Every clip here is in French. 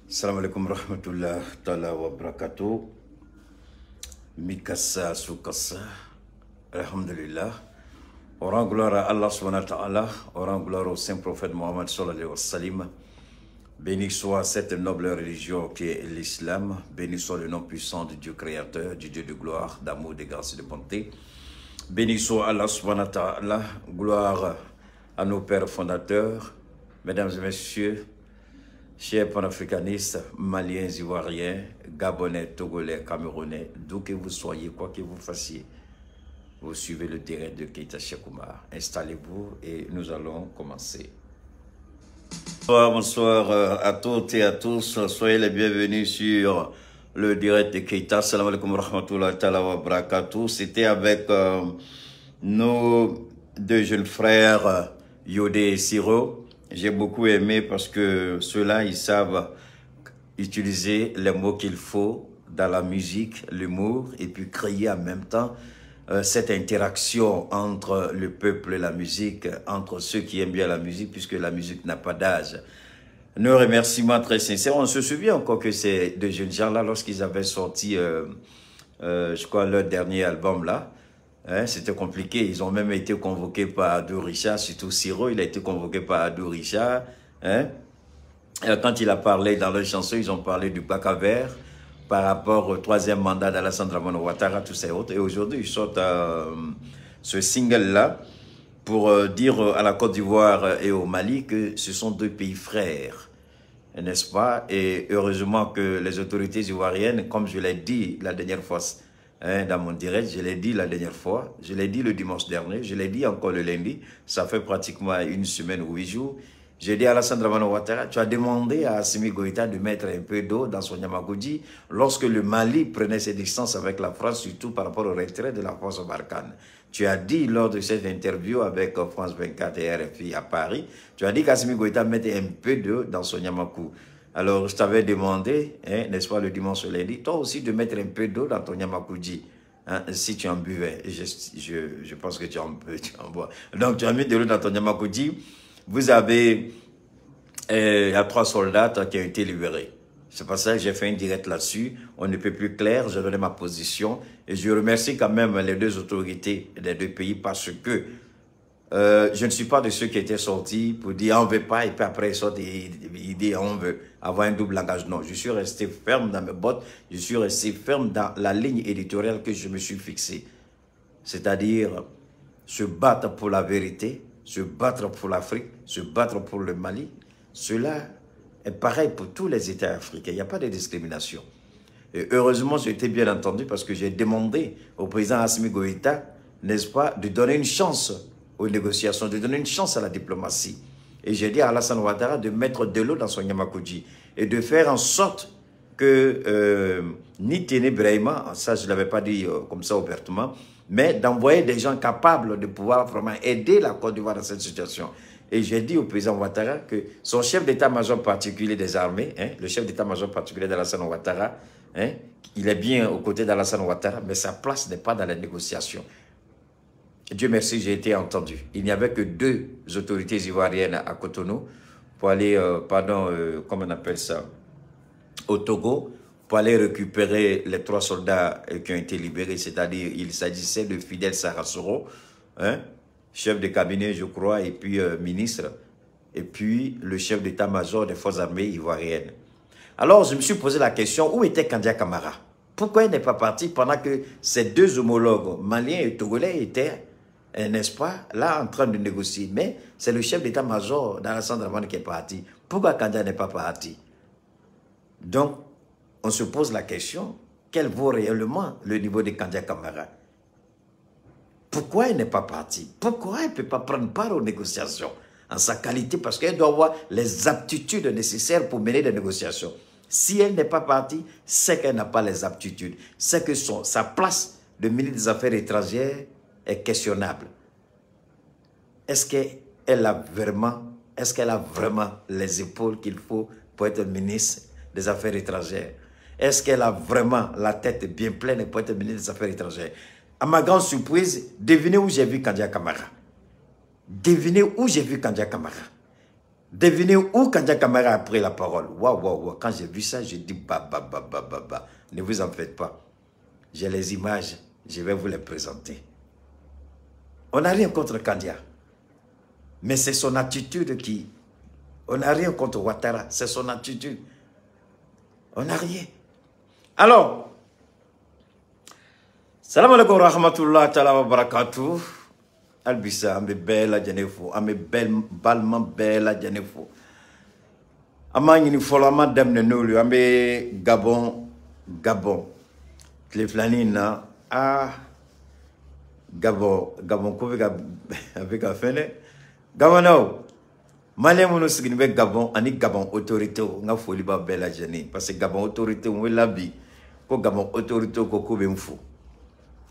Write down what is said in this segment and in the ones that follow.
Salam alaikum rahmatullah ta'ala wa barakatuh. Mikasa sukasa. Alhamdulillah. On rend gloire à Allah subhanahu wa ta'ala. On rend gloire au saint prophète Mohammed sallallahu alayhi wa sallam. Béni soit cette noble religion qui est l'islam. Béni soit le nom puissant du Dieu créateur, du Dieu de gloire, d'amour, de grâce et de bonté. Béni soit Allah subhanahu wa ta'ala. Gloire à nos pères fondateurs. Mesdames et messieurs, chers panafricanistes, maliens, ivoiriens, gabonais, togolais, camerounais, d'où que vous soyez, quoi que vous fassiez, vous suivez le direct de Keita Cheikh Oumar. Installez-vous et nous allons commencer. Bonsoir à toutes et à tous. Soyez les bienvenus sur le direct de Keita. Salam alaikum wa rahmatullahi wa barakatuh. C'était avec nos deux jeunes frères, Yodé et Siro. J'ai beaucoup aimé parce que ceux-là, ils savent utiliser les mots qu'il faut dans la musique, l'humour, et puis créer en même temps cette interaction entre le peuple et la musique, entre ceux qui aiment bien la musique, puisque la musique n'a pas d'âge. Nos remerciements très sincères. On se souvient encore que ces deux jeunes gens-là, lorsqu'ils avaient sorti, je crois, leur dernier album-là, hein, c'était compliqué. Ils ont même été convoqués par Adou Richard, surtout Siro, il a été convoqué par Adou Richard. Hein. Quand il a parlé dans leur chanson, ils ont parlé du bac à verre par rapport au troisième mandat d'Alassane Dramane Ouattara, tous ces autres. Et aujourd'hui, ils sortent ce single-là pour dire à la Côte d'Ivoire et au Mali que ce sont deux pays frères, n'est-ce pas? Et heureusement que les autorités ivoiriennes, comme je l'ai dit la dernière fois, dans mon direct, je l'ai dit la dernière fois, je l'ai dit le dimanche dernier, je l'ai dit encore le lundi, ça fait pratiquement une semaine ou 8 jours. J'ai dit à Alassane Dramane Ouattara, tu as demandé à Assimi Goïta de mettre un peu d'eau dans son Yamagoudi lorsque le Mali prenait ses distances avec la France, surtout par rapport au retrait de la France au Barkhane. Tu as dit lors de cette interview avec France 24 et RFI à Paris, tu as dit qu'Assimi Goïta mettait un peu d'eau dans son Yamakou. Alors, je t'avais demandé, hein, n'est-ce pas, le dimanche au lundi, toi aussi de mettre un peu d'eau dans ton Yamakoudi, hein, si tu en buvais. Je pense que tu en bois. Donc, tu as mis de l'eau dans ton Yamakoudi. Vous avez, il y a 3 soldats qui ont été libérés. C'est pour ça que j'ai fait un direct là-dessus. On ne peut plus clair, j'ai donné ma position. Et je remercie quand même les deux autorités des deux pays parce que je ne suis pas de ceux qui étaient sortis pour dire on ne veut pas et puis après ils sortent et ils disent on veut avoir un double langage. Non, je suis resté ferme dans mes bottes, je suis resté ferme dans la ligne éditoriale que je me suis fixée. C'est-à-dire se battre pour la vérité, se battre pour l'Afrique, se battre pour le Mali. Cela est pareil pour tous les États africains, il n'y a pas de discrimination. Et heureusement, j'ai été bien entendu parce que j'ai demandé au président Assimi Goïta, n'est-ce pas, de donner une chance aux négociations, de donner une chance à la diplomatie. Et j'ai dit à Alassane Ouattara de mettre de l'eau dans son Yamakoudi et de faire en sorte que ni Téné Brahima, ça je ne l'avais pas dit comme ça ouvertement, mais d'envoyer des gens capables de pouvoir vraiment aider la Côte d'Ivoire dans cette situation. Et j'ai dit au président Ouattara que son chef d'état-major particulier des armées, hein, le chef d'état-major particulier d'Alassane Ouattara, hein, il est bien aux côtés d'Alassane Ouattara, mais sa place n'est pas dans les négociations. Dieu merci, j'ai été entendu. Il n'y avait que 2 autorités ivoiriennes à Cotonou pour aller, comment on appelle ça, au Togo, pour aller récupérer les 3 soldats qui ont été libérés, c'est-à-dire il s'agissait de Fidel Sarasoro, hein, chef de cabinet, je crois, et puis ministre, et puis le chef d'état-major des forces armées ivoiriennes. Alors, je me suis posé la question, où était Kandia Camara? Pourquoi il n'est pas parti pendant que ces 2 homologues, maliens et togolais, étaient, n'est-ce pas, là en train de négocier? Mais c'est le chef d'état-major d'Alassane Dramane qui est parti. Pourquoi Kandia n'est pas parti? Donc, on se pose la question, quel vaut réellement le niveau de Kandia Camara? Pourquoi il n'est pas parti? Pourquoi il ne peut pas prendre part aux négociations en sa qualité? Parce qu'elle doit avoir les aptitudes nécessaires pour mener des négociations. Si elle n'est pas partie, c'est qu'elle n'a pas les aptitudes. C'est que sa place de ministre des Affaires étrangères est questionnable. Est-ce qu'elle a vraiment les épaules qu'il faut pour être ministre des Affaires étrangères? Est-ce qu'elle a vraiment la tête bien pleine pour être ministre des Affaires étrangères? À ma grande surprise, devinez où j'ai vu Kandia Camara. Devinez où j'ai vu Kandia Camara. Devinez où Kandja Camara a pris la parole. Waouh, waouh, waouh. Quand j'ai vu ça, j'ai dit bah. Ne vous en faites pas. J'ai les images, je vais vous les présenter. On n'a rien contre Kandia. Mais c'est son attitude qui... On n'a rien contre Ouattara, c'est son attitude. On n'a rien. Alors, salam alaikum rahmatullah ta'ala wa barakatuh. Albissa, ambe bella janefo, ambe balma bella janefo. Amani ni folama demne nulu, ambe Gabon. Tleflanina, Gabon, avec a fene. Gabon, Malien mono signi be Gabon, ani Gabon autorité, nga foli ba bella jani. Parce que Gabon autorité, on labi, ko Gabon autorité, ko koube mfou.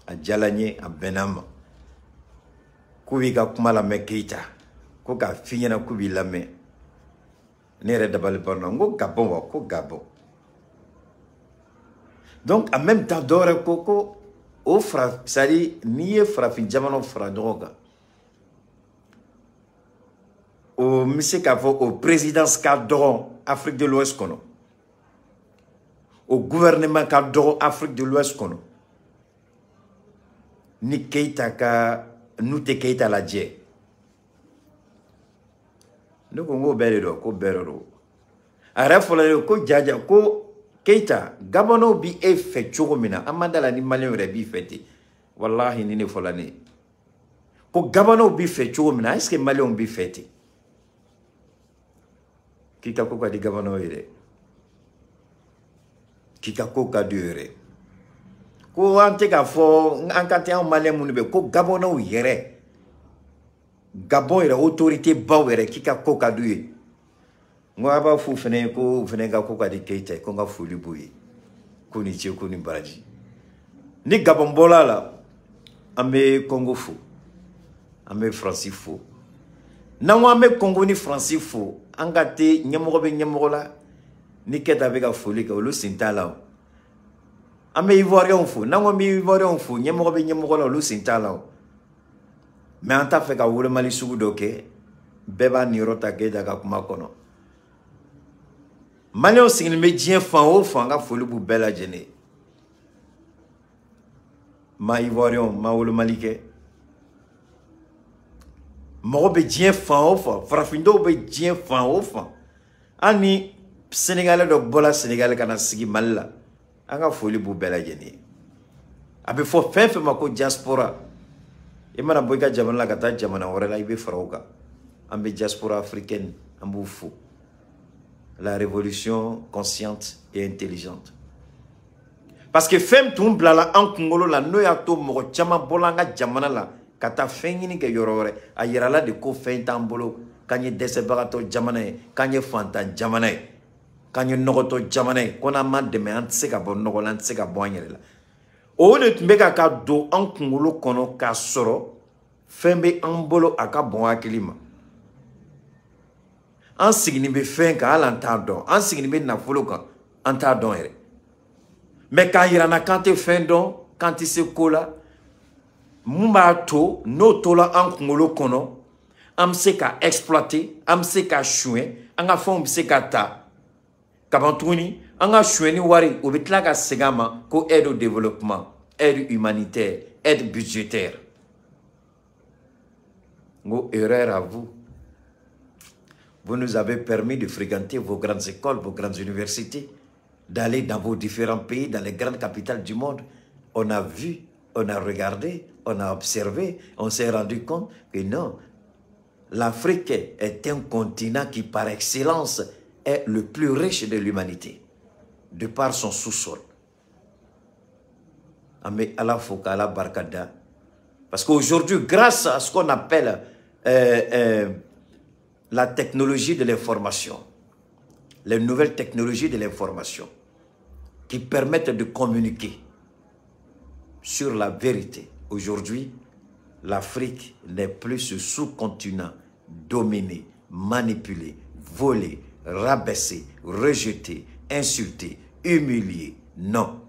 A Djalanye, a Benama. Koubi ka kuma la me Keita. Ko ka finyana koubi la me. Nere dabali parno, ngo Gabon wa, ko Gabon. Donc, en même temps, d'ore koko, au fra, sari, niye fra fin jamano fra droga. Au monsieur Kavo, au président cadron Afrique de l'Ouest kono. Au gouvernement cadron Afrique de l'Ouest kono. Ni Keita ka, nous te Keita la dje. Nous kongo berero, ko berero. Arafola ko jaja, ko Keita, Gabono bi e fait chogomina, amandala ni malien rebi fete. Wallahi ni ne folane. Ko Gabono bi fait chogomina, est-ce que malien bi fete? Kika koka di Gabono ire. Kika koka di ire. Ko ante ka fo, ankate an malien mounube, ko Gabono yere. Gabon ire, autorité baou ire, kika koka di ire. Moi, je suis venu à Keita, je suis venu à Baraji. Ni Gabon Bola la, ame Congo fou, ame Francis fou. Na moi ame Congo ni Francis fou, angate nyamoro la, ni keta avec a folie que le sintala. Ame Ivoirien fou, na moi ame Ivoirien fou, nyamoro la le sintala. Mais en ta fait ka wule mali sugu doke, beba ni rota Keita ka kuma kono. Malien signe me dien fan o fan ga foli bu bella jene. Ma Ivoirion, ma wolo malike. Mo be dien fan o fan, frafindo be dien fan o fan. Ani Sénégalais do bola Sénégalais kana sigi malla. Anga foli bu bella jene. Abe fo fefe mako diaspora. E mana boyka jamana la kata jamana orela ibe frauka. Ambe diaspora africaine ambu fou. La révolution consciente et intelligente. Parce que femme tumbla la en Congolo la noya to mo chama bolanga jamana la kata fengini ke yorore ayira la de ko fentambolo kanye desebarato jamana kanye fanta jamana kanye nogoto jamana kona man de me antseka bon nogolan tseka boanyere la o le tumbeka ka do en Congolo kono ka soro fembe ambolo aka bon akilima. En signe be fin ka l'entendon en signe be na folo ka entendon ere mais quand il na quand te fin don quand il se cola mumba to no to la en Congolo kono am se ka exploiter am se ka chouin anga fond se ka ta kabantuni anga chouini wari o bitla ka segama ko aide au développement aide humanitaire aide budgétaire ngo erreur à vous. Vous nous avez permis de fréquenter vos grandes écoles, vos grandes universités, d'aller dans vos différents pays, dans les grandes capitales du monde. On a vu, on a regardé, on a observé, on s'est rendu compte que non, l'Afrique est un continent qui, par excellence, est le plus riche de l'humanité, de par son sous-sol. Mais à la Fouka, à la Barkada. Parce qu'aujourd'hui, grâce à ce qu'on appelle la technologie de l'information, les nouvelles technologies de l'information qui permettent de communiquer sur la vérité. Aujourd'hui, l'Afrique n'est plus ce sous-continent dominé, manipulé, volé, rabaissé, rejeté, insulté, humilié. Non,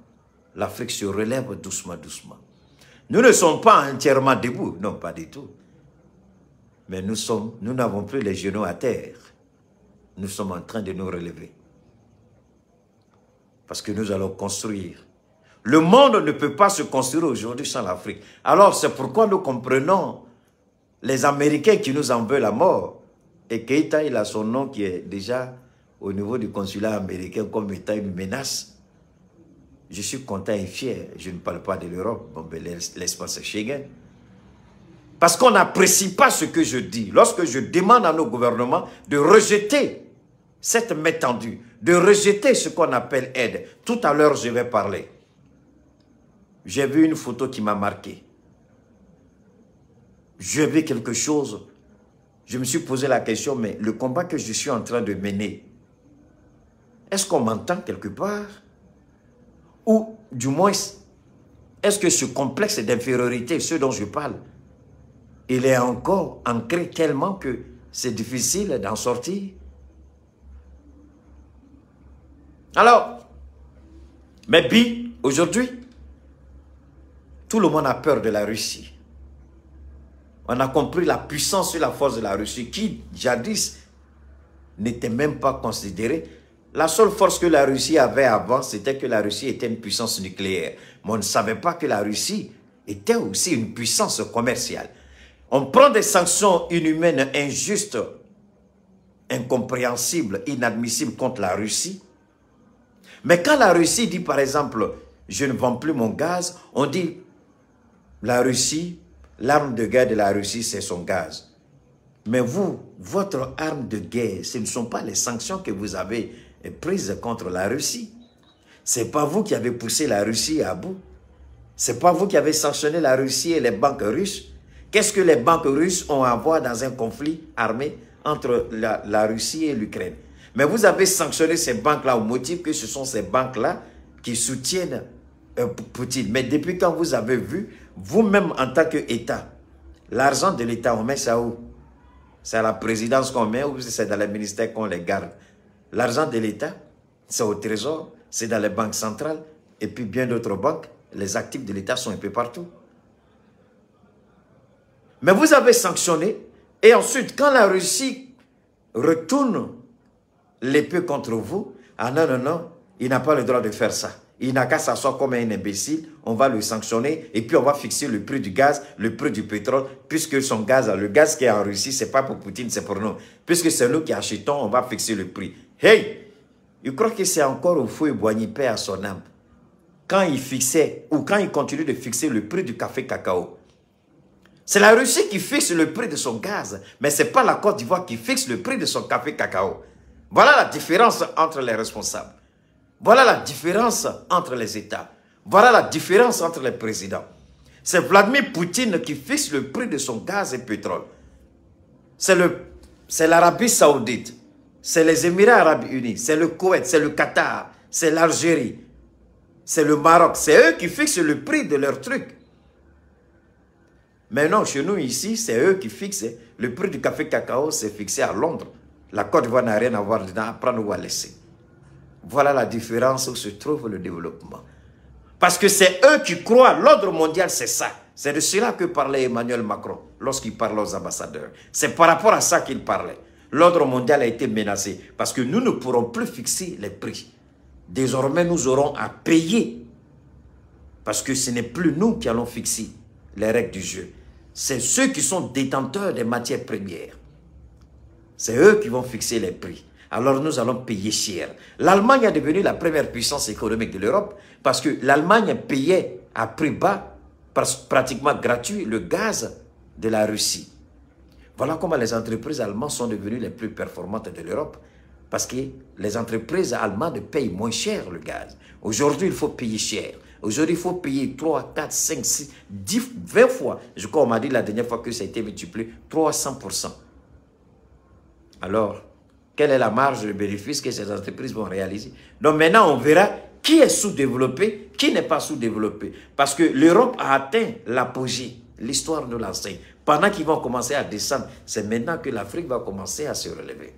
l'Afrique se relève doucement, doucement. Nous ne sommes pas entièrement debout, non, pas du tout. Mais nous n'avons plus les genoux à terre. nous sommes en train de nous relever. Parce que nous allons construire. Le monde ne peut pas se construire aujourd'hui sans l'Afrique. Alors c'est pourquoi nous comprenons les Américains qui nous en veulent la mort. Et Keïta, il a son nom qui est déjà au niveau du consulat américain comme étant une menace. Je suis content et fier. Je ne parle pas de l'Europe, bon, l'espace Schengen. Parce qu'on n'apprécie pas ce que je dis. Lorsque je demande à nos gouvernements de rejeter cette métendue, de rejeter ce qu'on appelle aide. Tout à l'heure, je vais parler. J'ai vu une photo qui m'a marqué. J'ai vu quelque chose. Je me suis posé la question, mais le combat que je suis en train de mener, est-ce qu'on m'entend quelque part? Ou du moins, est-ce que ce complexe d'infériorité, ce dont je parle, il est encore ancré tellement que c'est difficile d'en sortir? Alors, mais puis, aujourd'hui, tout le monde a peur de la Russie. On a compris la puissance et la force de la Russie qui, jadis, n'était même pas considérée. La seule force que la Russie avait avant, c'était que la Russie était une puissance nucléaire. Mais on ne savait pas que la Russie était aussi une puissance commerciale. On prend des sanctions inhumaines, injustes, incompréhensibles, inadmissibles contre la Russie. Mais quand la Russie dit, par exemple, je ne vends plus mon gaz, on dit, la Russie, l'arme de guerre de la Russie, c'est son gaz. Mais vous, votre arme de guerre, ce ne sont pas les sanctions que vous avez prises contre la Russie. Ce n'est pas vous qui avez poussé la Russie à bout. Ce n'est pas vous qui avez sanctionné la Russie et les banques russes. Qu'est-ce que les banques russes ont à voir dans un conflit armé entre la Russie et l'Ukraine? Mais vous avez sanctionné ces banques-là au motif que ce sont ces banques-là qui soutiennent Poutine. Mais depuis quand vous avez vu, vous-même en tant qu'État, l'argent de l'État, on met ça où? C'est à la présidence qu'on met ou c'est dans les ministères qu'on les garde? L'argent de l'État, c'est au trésor, c'est dans les banques centrales et puis bien d'autres banques. Les actifs de l'État sont un peu partout. Mais vous avez sanctionné et ensuite, quand la Russie retourne l'épée contre vous, ah non, non, non, il n'a pas le droit de faire ça. Il n'a qu'à s'asseoir comme un imbécile, on va le sanctionner et puis on va fixer le prix du gaz, le prix du pétrole, puisque son gaz, le gaz qui est en Russie, ce n'est pas pour Poutine, c'est pour nous. Puisque c'est nous qui achetons, on va fixer le prix. Hey, je crois que c'est encore au feu et Boigny paix à son âme. Quand il fixait, ou quand il continue de fixer le prix du café cacao, c'est la Russie qui fixe le prix de son gaz, mais ce n'est pas la Côte d'Ivoire qui fixe le prix de son café cacao. Voilà la différence entre les responsables. Voilà la différence entre les États. Voilà la différence entre les présidents. C'est Vladimir Poutine qui fixe le prix de son gaz et pétrole. C'est l'Arabie Saoudite. C'est les Émirats Arabes Unis. C'est le Koweït. C'est le Qatar. C'est l'Algérie. C'est le Maroc. C'est eux qui fixent le prix de leurs trucs. Mais non, chez nous ici, c'est eux qui fixent. Le prix du café cacao, c'est fixé à Londres. La Côte d'Ivoire n'a rien à voir dedans, à prendre ou à laisser. Voilà la différence où se trouve le développement. Parce que c'est eux qui croient, l'ordre mondial, c'est ça. C'est de cela que parlait Emmanuel Macron lorsqu'il parlait aux ambassadeurs. C'est par rapport à ça qu'il parlait. L'ordre mondial a été menacé parce que nous ne pourrons plus fixer les prix. Désormais, nous aurons à payer parce que ce n'est plus nous qui allons fixer les règles du jeu. C'est ceux qui sont détenteurs des matières premières. C'est eux qui vont fixer les prix. Alors nous allons payer cher. L'Allemagne est devenue la première puissance économique de l'Europe parce que l'Allemagne payait à prix bas, pratiquement gratuit, le gaz de la Russie. Voilà comment les entreprises allemandes sont devenues les plus performantes de l'Europe parce que les entreprises allemandes payent moins cher le gaz. Aujourd'hui, il faut payer cher. Aujourd'hui, il faut payer 3, 4, 5, 6, 10, 20 fois. Je crois qu'on m'a dit la dernière fois que ça a été multiplié 300%. Alors, quelle est la marge de bénéfice que ces entreprises vont réaliser? Donc maintenant, on verra qui est sous-développé, qui n'est pas sous-développé. Parce que l'Europe a atteint l'apogée. L'histoire nous l'enseigne. Pendant qu'ils vont commencer à descendre, c'est maintenant que l'Afrique va commencer à se relever.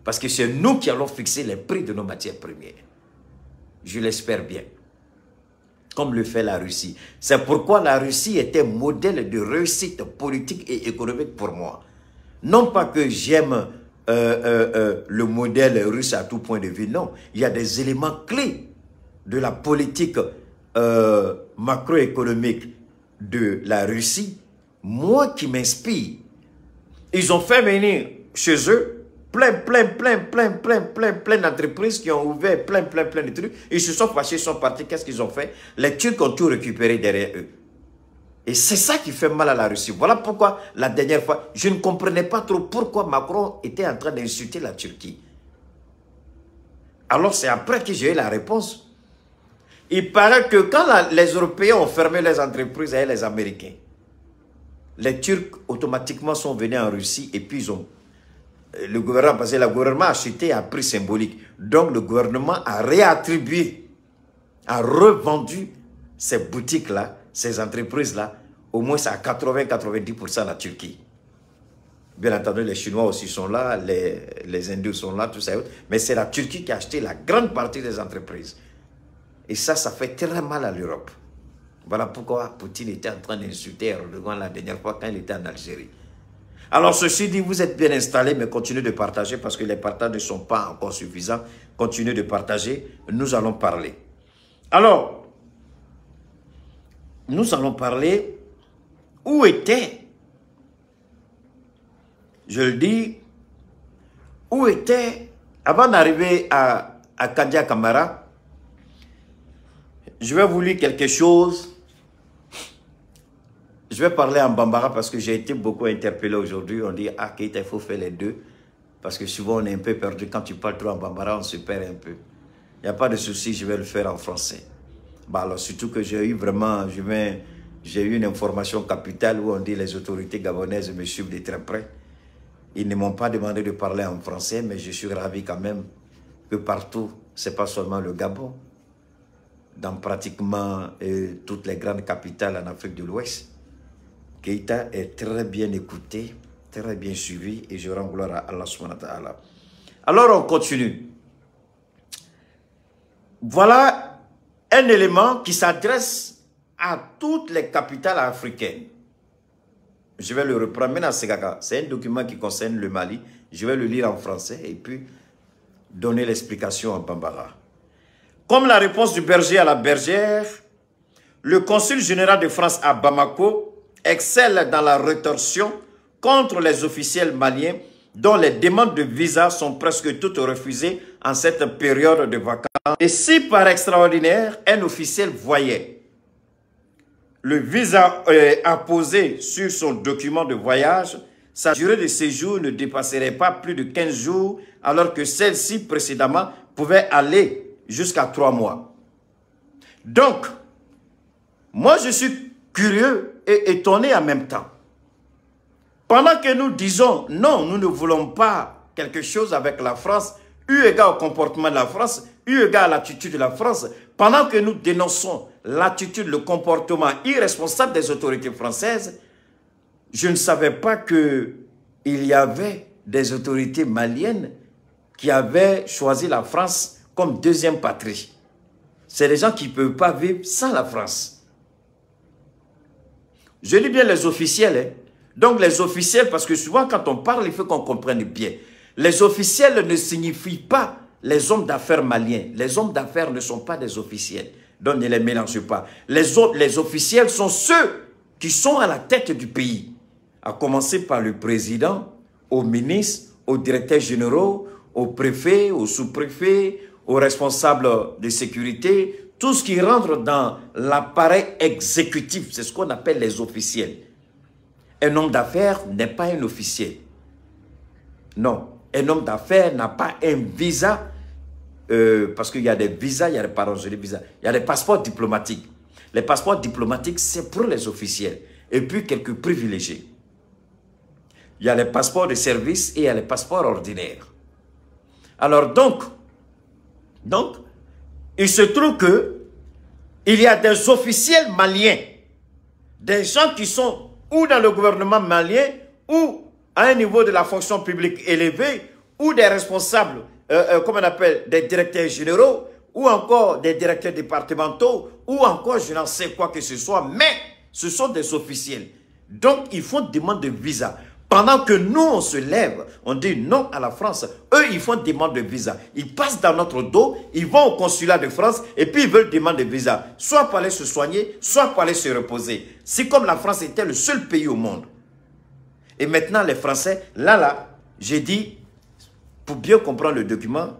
Parce que c'est nous qui allons fixer les prix de nos matières premières. Je l'espère bien. Comme le fait la Russie. C'est pourquoi la Russie était modèle de réussite politique et économique pour moi. Non pas que j'aime le modèle russe à tout point de vue. Non, il y a des éléments clés de la politique macroéconomique de la Russie, moi qui m'inspire. Ils ont fait venir chez eux plein d'entreprises qui ont ouvert plein de trucs. Ils se sont fâchés, ils sont partis. Qu'est-ce qu'ils ont fait? Les Turcs ont tout récupéré derrière eux. Et c'est ça qui fait mal à la Russie. Voilà pourquoi, la dernière fois, je ne comprenais pas trop pourquoi Macron était en train d'insulter la Turquie. Alors c'est après que j'ai eu la réponse. Il paraît que quand les Européens ont fermé les entreprises avec les Américains, les Turcs automatiquement sont venus en Russie et puis ils ont... Le gouvernement, parce que le gouvernement a acheté à prix symbolique. Donc le gouvernement a réattribué, a revendu ces boutiques-là, ces entreprises-là, au moins à 80-90% à la Turquie. Bien entendu, les Chinois aussi sont là, les Hindous sont là, tout ça. Mais c'est la Turquie qui a acheté la grande partie des entreprises. Et ça fait très mal à l'Europe. Voilà pourquoi Poutine était en train d'insulter Erdogan la dernière fois quand il était en Algérie. Alors, ceci dit, vous êtes bien installés, mais continuez de partager parce que les partages ne sont pas encore suffisants. Continuez de partager, nous allons parler. Alors, nous allons parler où était, je le dis, où était, avant d'arriver à Kandia Camara, je vais vous lire quelque chose. Je vais parler en bambara parce que j'ai été beaucoup interpellé aujourd'hui. On dit, ah, Keïta, il faut faire les deux. Parce que souvent, on est un peu perdu. Quand tu parles trop en bambara, on se perd un peu. Il n'y a pas de souci, je vais le faire en français. Bah alors, surtout que j'ai eu vraiment, j'ai eu une information capitale où on dit les autorités gabonaises me suivent de très près. Ils ne m'ont pas demandé de parler en français, mais je suis ravi quand même que partout, ce n'est pas seulement le Gabon, dans pratiquement toutes les grandes capitales en Afrique de l'Ouest, Keïta est très bien écouté, très bien suivi, et je rends gloire à Allah subhanahu wa ta'ala. Alors on continue. Voilà un élément qui s'adresse à toutes les capitales africaines. Je vais le reprendre maintenant, c'est un document qui concerne le Mali. Je vais le lire en français et puis donner l'explication en bambara. Comme la réponse du berger à la bergère, le consul général de France à Bamako excelle dans la rétorsion contre les officiels maliens dont les demandes de visa sont presque toutes refusées en cette période de vacances. Et si par extraordinaire, un officiel voyait le visa apposé sur son document de voyage, sa durée de séjour ne dépasserait pas plus de 15 jours, alors que celle-ci précédemment pouvait aller jusqu'à 3 mois. Donc, moi je suis curieux et étonné en même temps. Pendant que nous disons non, nous ne voulons pas quelque chose avec la France, eu égard au comportement de la France, eu égard à l'attitude de la France, pendant que nous dénonçons l'attitude, le comportement irresponsable des autorités françaises, je ne savais pas qu'il y avait des autorités maliennes qui avaient choisi la France comme deuxième patrie. C'est des gens qui ne peuvent pas vivre sans la France. Je dis bien les officiels. Hein. Donc les officiels, parce que souvent quand on parle, il faut qu'on comprenne bien. Les officiels ne signifient pas les hommes d'affaires maliens. Les hommes d'affaires ne sont pas des officiels. Donc ne les mélangez pas. Les officiels sont ceux qui sont à la tête du pays. À commencer par le président, aux ministres, aux directeurs généraux, aux préfets, aux sous-préfets, aux responsables de sécurité, tout ce qui rentre dans l'appareil exécutif, c'est ce qu'on appelle les officiels. Un homme d'affaires n'est pas un officiel. Non, un homme d'affaires n'a pas un visa, parce qu'il y a des visas, il y a des passeports diplomatiques. Les passeports diplomatiques, c'est pour les officiels. Et puis quelques privilégiés. Il y a les passeports de service et il y a les passeports ordinaires. Alors donc, il se trouve que il y a des officiels maliens, des gens qui sont ou dans le gouvernement malien, ou à un niveau de la fonction publique élevée, ou des responsables, comme on appelle, des directeurs généraux, ou encore des directeurs départementaux, ou encore je n'en sais quoi que ce soit, mais ce sont des officiels. Donc, ils font demande de visa. Pendant que nous, on se lève, on dit non à la France. Eux, ils font demande de visa. Ils passent dans notre dos, ils vont au consulat de France et puis ils veulent demander de visa. Soit pour aller se soigner, soit pour aller se reposer. C'est comme la France était le seul pays au monde. Et maintenant, les Français, là, j'ai dit, pour bien comprendre le document,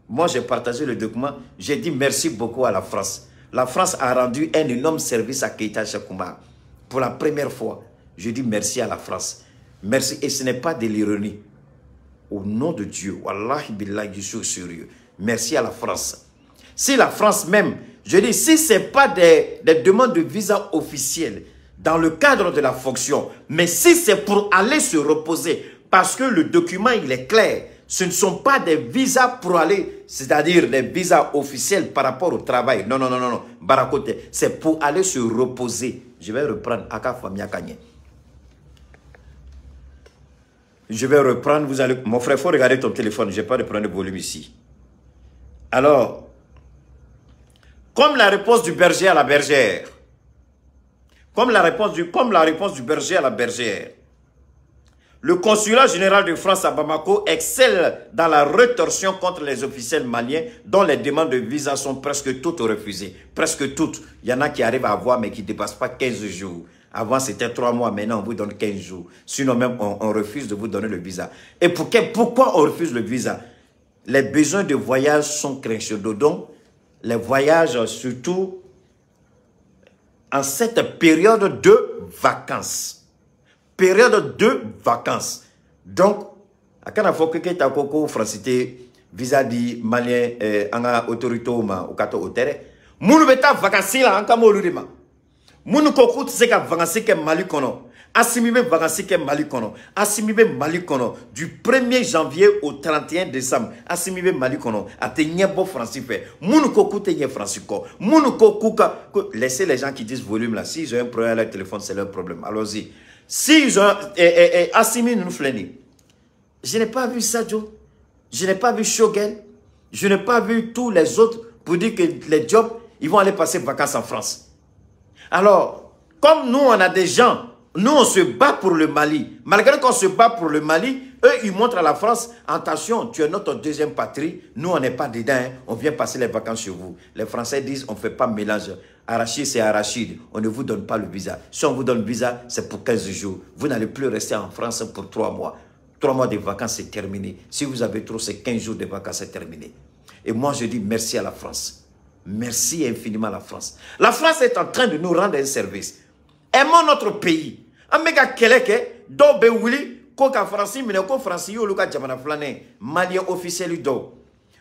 moi j'ai partagé le document, j'ai dit merci beaucoup à la France. La France a rendu un énorme service à Keïta Sékoumba. Pour la première fois, je dis merci à la France. Merci, et ce n'est pas de l'ironie. Au nom de Dieu, wallahi billahi, je suis sérieux. Merci à la France. Si la France même, je dis, si ce n'est pas des demandes de visa officielles dans le cadre de la fonction, mais si c'est pour aller se reposer, parce que le document, il est clair, ce ne sont pas des visas pour aller, c'est-à-dire des visas officiels par rapport au travail. Non, non, non, non, non. Barakote, c'est pour aller se reposer. Je vais reprendre Aka Famia Kanye. Je vais reprendre, vous allez... Mon frère, il faut regarder ton téléphone, je n'ai pas de prendre le volume ici. Alors, comme la réponse du berger à la bergère, comme la réponse du berger à la bergère, le consulat général de France à Bamako excelle dans la rétorsion contre les officiels maliens dont les demandes de visa sont presque toutes refusées. Presque toutes. Il y en a qui arrivent à avoir mais qui ne dépassent pas 15 jours. Avant, c'était 3 mois, maintenant, on vous donne 15 jours. Sinon, même, on refuse de vous donner le visa. Et pourquoi on refuse le visa? Les besoins de voyage sont crescendo. Donc, les voyages, surtout en cette période de vacances. Période de vacances. Donc, à quand il faut que tu aies francité visa di malien en autorité ou kato hotere. Mounu beta vacances là en kamoludema. Mounu koku tse ka vacances ke Mali kono. Asimibe vacances ke Mali kono. Asimibe Mali kono du 1er janvier au 31 décembre. Asimibe Mali kono. Ate nyebo français fait. Mounu koku te nye français ko. Mounu koku ka laissez les gens qui disent volume là. S'ils ont un problème avec le téléphone, c'est leur problème. Allons-y. S'ils ont assimilé nous flâner. Je n'ai pas vu Sadio. Je n'ai pas vu Shogel. Je n'ai pas vu tous les autres pour dire que les jobs, ils vont aller passer vacances en France. Alors, comme nous, on a des gens, nous, on se bat pour le Mali. Malgré qu'on se bat pour le Mali, eux, ils montrent à la France, attention, tu es notre deuxième patrie. Nous, on n'est pas dedans. Hein. On vient passer les vacances chez vous. Les Français disent, on ne fait pas mélange. Arachide, c'est arachide. On ne vous donne pas le visa. Si on vous donne le visa, c'est pour 15 jours. Vous n'allez plus rester en France pour 3 mois. 3 mois de vacances, c'est terminé. Si vous avez trop, c'est 15 jours de vacances, c'est terminé. Et moi, je dis merci à la France. Merci infiniment à la France. La France est en train de nous rendre un service. Aimons notre pays. Amega keleke, do be wili, koka franci, mine ko franci yo luka jamana flane, malien officiel do.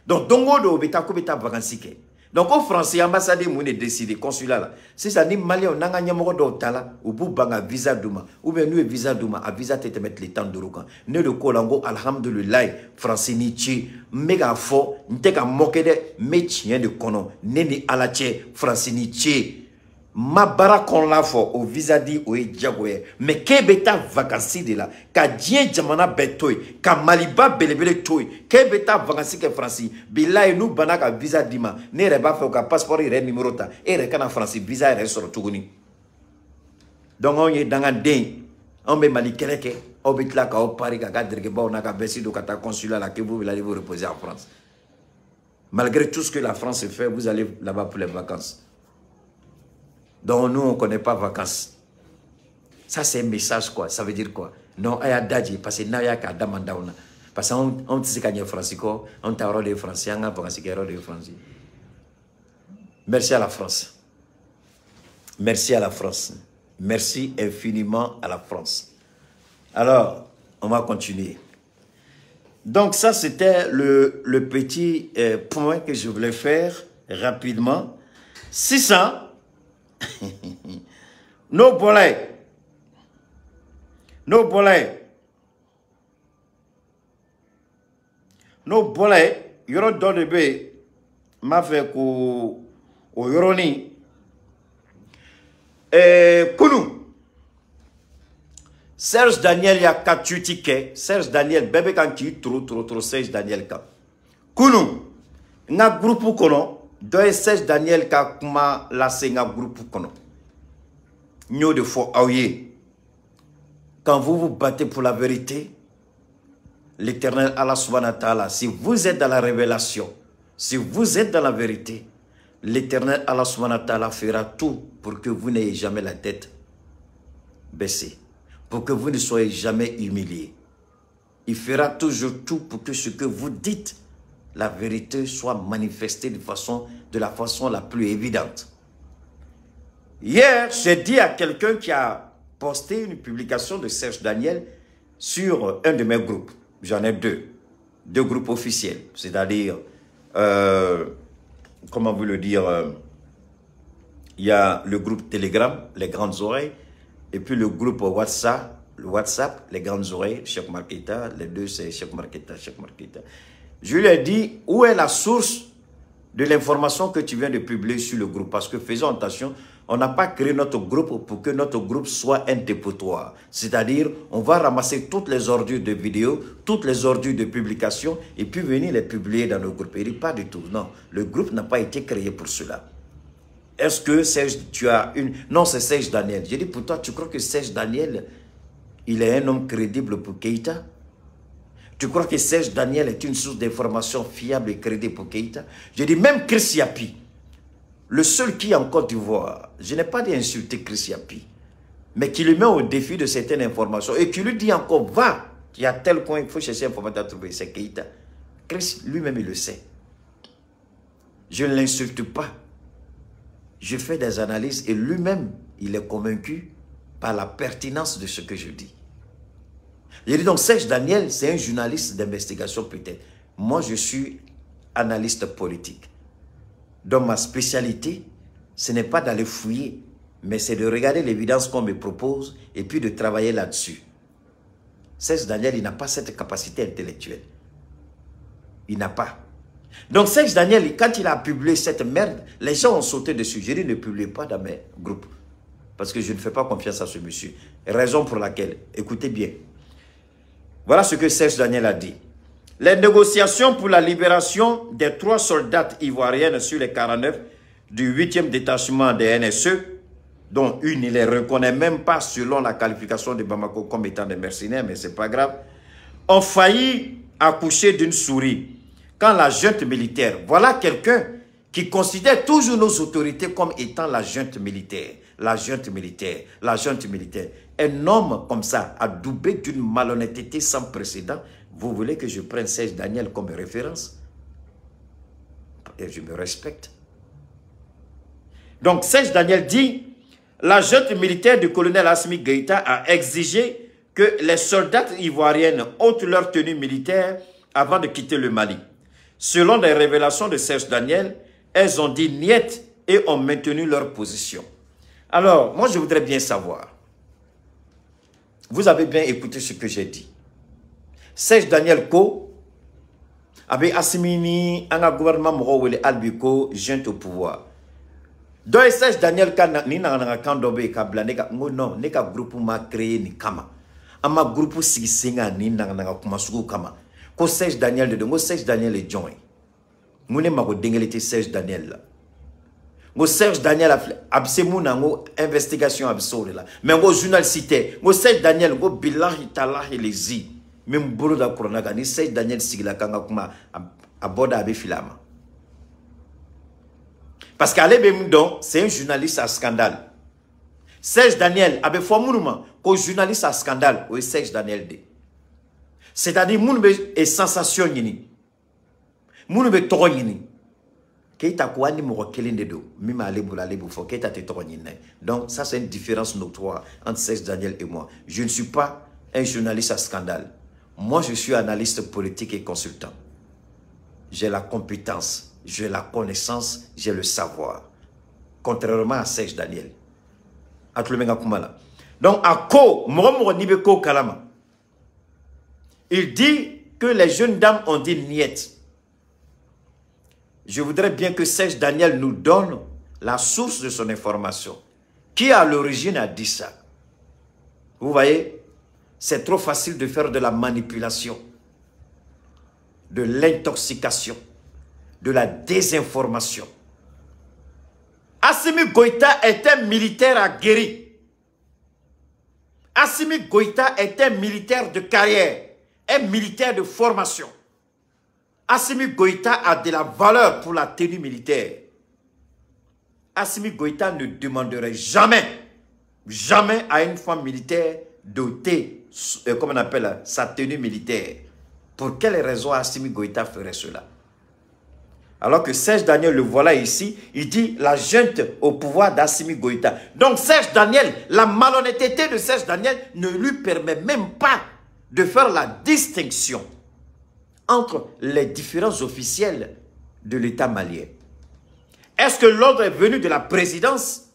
Donc dongo do beta ko beta vacances ke. Donc au français ambassadeur moune décidé consulat là. Si ça ni malien nanga nyamoko do tala, ou bu banga visa duma, ou bien nous visa duma, a visa tete mettre les temps de rokan. Ne de kolango alhamdulillah, français ni chi, méga fort, n'teka mokede, métien de kono, neni alache, français ni chi. Ma barakon la fo au visa di o diagoye mais kebeta vacances de là ka dien jamana betoy ka maliba belebele toy kebeta vacances ke France billahi nous banaka visa dima ne reba fe ka passeport ire numéro ta ere kana France visa ere soro tuguni donc on est dans un den on be mali keleke on be tla ka o Paris ka gadrege ba on a ka besi do kata consulat là que vous allez vous reposer en France. Malgré tout ce que la France fait, vous allez là-bas pour les vacances. Donc nous, on ne connaît pas vacances. Ça, c'est un message, quoi. Ça veut dire quoi? Non, il y a d'adji, parce que il y a qu'à Damandauna. Parce qu'on sait qu'il y a des Français, on t'a des Français, on a des Français. Merci à la France. Merci à la France. Merci infiniment à la France. Alors, on va continuer. Donc ça, c'était le petit point que je voulais faire rapidement. 600. No bolay. No bolay. No bolay. Yoro donne be. Ma fait ko o yoroni. Kunu. Serge Daniel ya 4 tickets. Serge Daniel bébé quand tu trop Serge Daniel ka. Kunu. Na groupe kono. Doye Serge Daniel ka kuma la senga groupe kono. Nyo de fo aouye. quand vous vous battez pour la vérité, l'Éternel Allah subhanahu wa ta'ala, si vous êtes dans la révélation, si vous êtes dans la vérité, l'Éternel Allah subhanahu wa ta'ala fera tout pour que vous n'ayez jamais la tête baissée, pour que vous ne soyez jamais humiliés. Il fera toujours tout pour que ce que vous dites, la vérité soit manifestée de la façon la plus évidente. Hier, j'ai dit à quelqu'un qui a posté une publication de Serge Daniel sur un de mes groupes. J'en ai deux groupes officiels, c'est-à-dire, comment vous le dire, il y a le groupe Telegram, les grandes oreilles, et puis le groupe WhatsApp, les grandes oreilles, Cheikh Marketa, les deux c'est Cheikh Marketa. Je lui ai dit, où est la source de l'information que tu viens de publier sur le groupe? Parce que faisons attention, on n'a pas créé notre groupe pour que notre groupe soit un dépotoir. C'est-à-dire, on va ramasser toutes les ordures de vidéos, toutes les ordures de publication, et puis venir les publier dans nos groupes. Il dit pas du tout, non. Le groupe n'a pas été créé pour cela. Est-ce que Serge, tu as une... Non, c'est Serge Daniel. J'ai dit, pour toi, tu crois que Serge Daniel, il est un homme crédible pour Keïta? Tu crois que Serge Daniel est une source d'information fiable et crédible pour Keïta? J'ai dit, même Chris Yapi, le seul qui est en Côte d'Ivoire, je n'ai pas dit insulter Chris Yapi, mais qui le met au défi de certaines informations et qui lui dit encore, va, il y a tel coin, il faut chercher information à trouver, c'est Keïta. Chris lui-même, il le sait. Je ne l'insulte pas. Je fais des analyses et lui-même, il est convaincu par la pertinence de ce que je dis. J'ai dit donc, Serge Daniel, c'est un journaliste d'investigation peut-être. Moi, je suis analyste politique. Donc, ma spécialité, ce n'est pas d'aller fouiller, mais c'est de regarder l'évidence qu'on me propose et puis de travailler là-dessus. Serge Daniel, il n'a pas cette capacité intellectuelle. Il n'a pas. Donc, Serge Daniel, quand il a publié cette merde, les gens ont sauté dessus. J'ai dit, ne publiez pas dans mes groupes. Parce que je ne fais pas confiance à ce monsieur. Raison pour laquelle, écoutez bien. Voilà ce que Serge Daniel a dit. Les négociations pour la libération des 3 soldats ivoiriennes sur les 49 du 8e détachement des NSE, dont une, il ne les reconnaît même pas selon la qualification de Bamako comme étant des mercenaires, mais ce n'est pas grave, ont failli accoucher d'une souris. Quand la junte militaire, voilà quelqu'un qui considère toujours nos autorités comme étant la junte militaire. La junte militaire, la junte militaire. Un homme comme ça, adoubé d'une malhonnêteté sans précédent, vous voulez que je prenne Serge Daniel comme référence? Et je me respecte. Donc Serge Daniel dit, la junte militaire du colonel Assimi Goïta a exigé que les soldats ivoiriennes ôtent leur tenue militaire avant de quitter le Mali. Selon les révélations de Serge Daniel, elles ont dit niet et ont maintenu leur position. Alors, moi je voudrais bien savoir, vous avez bien écouté ce que j'ai dit. Serge Daniel Ko, avec Assimini, un gouvernement Moro Albiko, junte au pouvoir. Donc Serge Daniel ni na kandobe ka blaneka non ne ka groupe ma créé ni kama. Ama groupe sigisinga ni na kuma suku kama. Ko Serge Daniel de ngo Serge Daniel est joint. Ngone mako dengelete Serge Daniel là. Ngo Serge Daniel a absemuna ngo investigation absurde là. Mais ngo journaliste, ngo Serge Daniel ngo billahi talahi lezi. Même bolo da corona ni Serge Daniel sigila kanga kuma aboda abe filama. Parce qu'Alé Bemdon, c'est un journaliste à scandale. Serge Daniel, avait fait un qu'un journaliste à scandale, oui, Serge Daniel D. C'est-à-dire, moun est sensation yini. Moun est toro yini. Keita kouani mou kelin de do. Mima ale boula ale boufo. Keita te toro yini. Donc, ça, c'est une différence notoire entre Serge Daniel et moi. Je ne suis pas un journaliste à scandale. Moi, je suis analyste politique et consultant. J'ai la compétence. J'ai la connaissance, j'ai le savoir. Contrairement à Serge Daniel. Donc, à Ko, Nibeko Kalama, il dit que les jeunes dames ont dit niet. Je voudrais bien que Serge Daniel nous donne la source de son information. Qui à l'origine a dit ça? Vous voyez, c'est trop facile de faire de la manipulation, de l'intoxication, de la désinformation. Assimi Goïta est un militaire aguerri. Assimi Goïta est un militaire de carrière, un militaire de formation. Assimi Goïta a de la valeur pour la tenue militaire. Assimi Goïta ne demanderait jamais, jamais à une femme militaire d'ôter, comme on appelle, sa tenue militaire. Pour quelle raison Assimi Goïta ferait cela? Alors que Serge Daniel, le voilà ici, il dit la junte au pouvoir d'Assimi Goïta. Donc Serge Daniel, la malhonnêteté de Serge Daniel ne lui permet même pas de faire la distinction entre les différents officiels de l'État malien. Est-ce que l'ordre est venu de la présidence?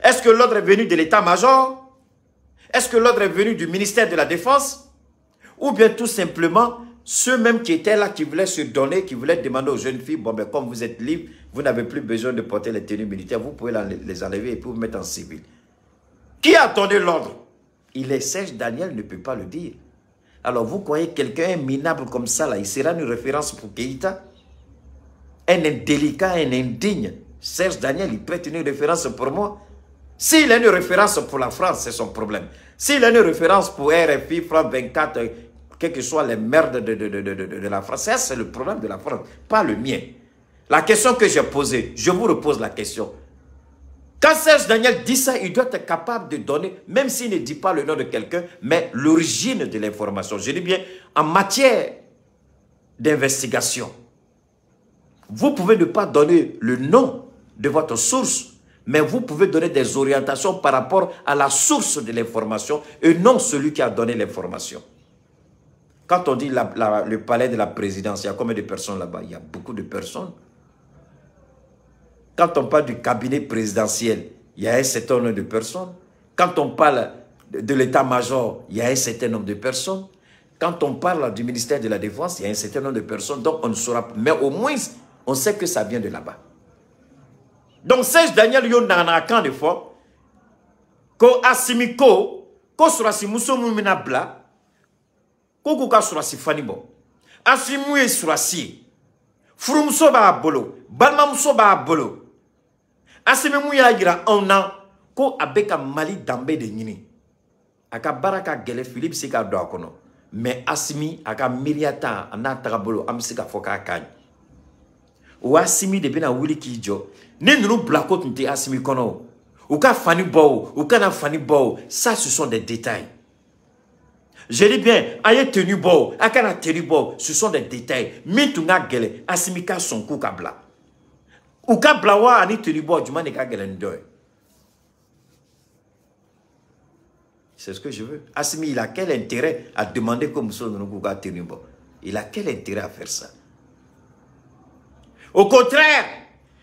Est-ce que l'ordre est venu de l'état-major? Est-ce que l'ordre est venu du ministère de la Défense? Ou bien tout simplement, ceux-mêmes qui étaient là, qui voulaient se donner, qui voulaient demander aux jeunes filles, bon ben comme vous êtes libres, vous n'avez plus besoin de porter les tenues militaires, vous pouvez les enlever et puis vous mettre en civil. Qui a donné l'ordre? Il est Serge Daniel, ne peut pas le dire. Alors vous croyez quelqu'un minable comme ça, là, il sera une référence pour Keïta? Un indélicat, un indigne. Serge Daniel, il peut être une référence pour moi. S'il a une référence pour la France, c'est son problème. S'il a une référence pour RFI, France 24, quelles que soient les merdes de la France, c'est le problème de la France, pas le mien. La question que j'ai posée, je vous repose la question. Quand Serge Daniel dit ça, il doit être capable de donner, même s'il ne dit pas le nom de quelqu'un, mais l'origine de l'information. Je dis bien, en matière d'investigation, vous pouvez ne pas donner le nom de votre source, mais vous pouvez donner des orientations par rapport à la source de l'information et non celui qui a donné l'information. Quand on dit le palais de la présidence, il y a combien de personnes là-bas? Il y a beaucoup de personnes. Quand on parle du cabinet présidentiel, il y a un certain nombre de personnes. Quand on parle de l'état-major, il y a un certain nombre de personnes. Quand on parle du ministère de la Défense, il y a un certain nombre de personnes. Donc on ne saura pas. Mais au moins, on sait que ça vient de là-bas. Donc Serge Daniel, yon n'a qu'un de fois, ko asimiko, ko surasi muso mumina bla, ko kuka surasi fanibo, asimouye surasi, furumso ba bolo, balmamso ba bolo, asimouye la gira un an, ko abeka mali dambe de nini, aka baraka gele Philippe sika do akono, mais asimi aka miriata ana tagabolo amsika foka kany. Ou Assimi de bena wili ki jo. Ne nous blackout nte Assimi kono. Ou ka fani bo, ou ka na fani bo. Ça, ce sont des détails. Je dis bien, aye tenu bo, akana tenu bo, ce sont des détails. Mitunga gele, Assimi ka son kou kabla. Ou ka blawa ani tenu bo, du man ka gele ndoy. C'est ce que je veux. Assimi, il a quel intérêt à demander comme ça nous ka tenu bo? Il a quel intérêt à faire ça? Au contraire,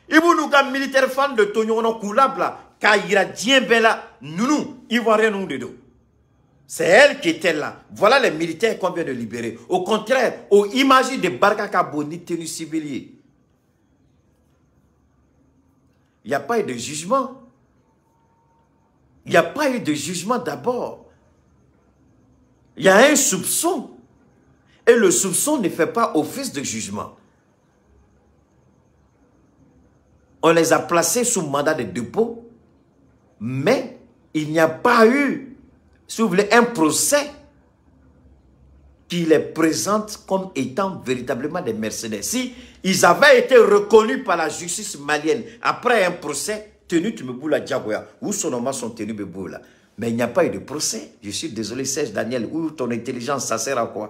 il y a un militaire fan de Tonyono Koulabla, car il a dit bella, nous, il va rien nous de dos. C'est elle qui était là. Voilà les militaires qu'on vient de libérer. Au contraire, au imagine de Barka Kaboni tenu civilier. Il n'y a pas eu de jugement. Il n'y a pas eu de jugement d'abord. Il y a un soupçon. Et le soupçon ne fait pas office de jugement. On les a placés sous mandat de dépôt, mais il n'y a pas eu, si vous voulez, un procès qui les présente comme étant véritablement des mercenaires. Si ils avaient été reconnus par la justice malienne après un procès, tenu Tumeboula Diagoya, où son nom sont tenus Beboula. Mais il n'y a pas eu de procès. Je suis désolé, Serge Daniel, où ton intelligence, ça sert à quoi?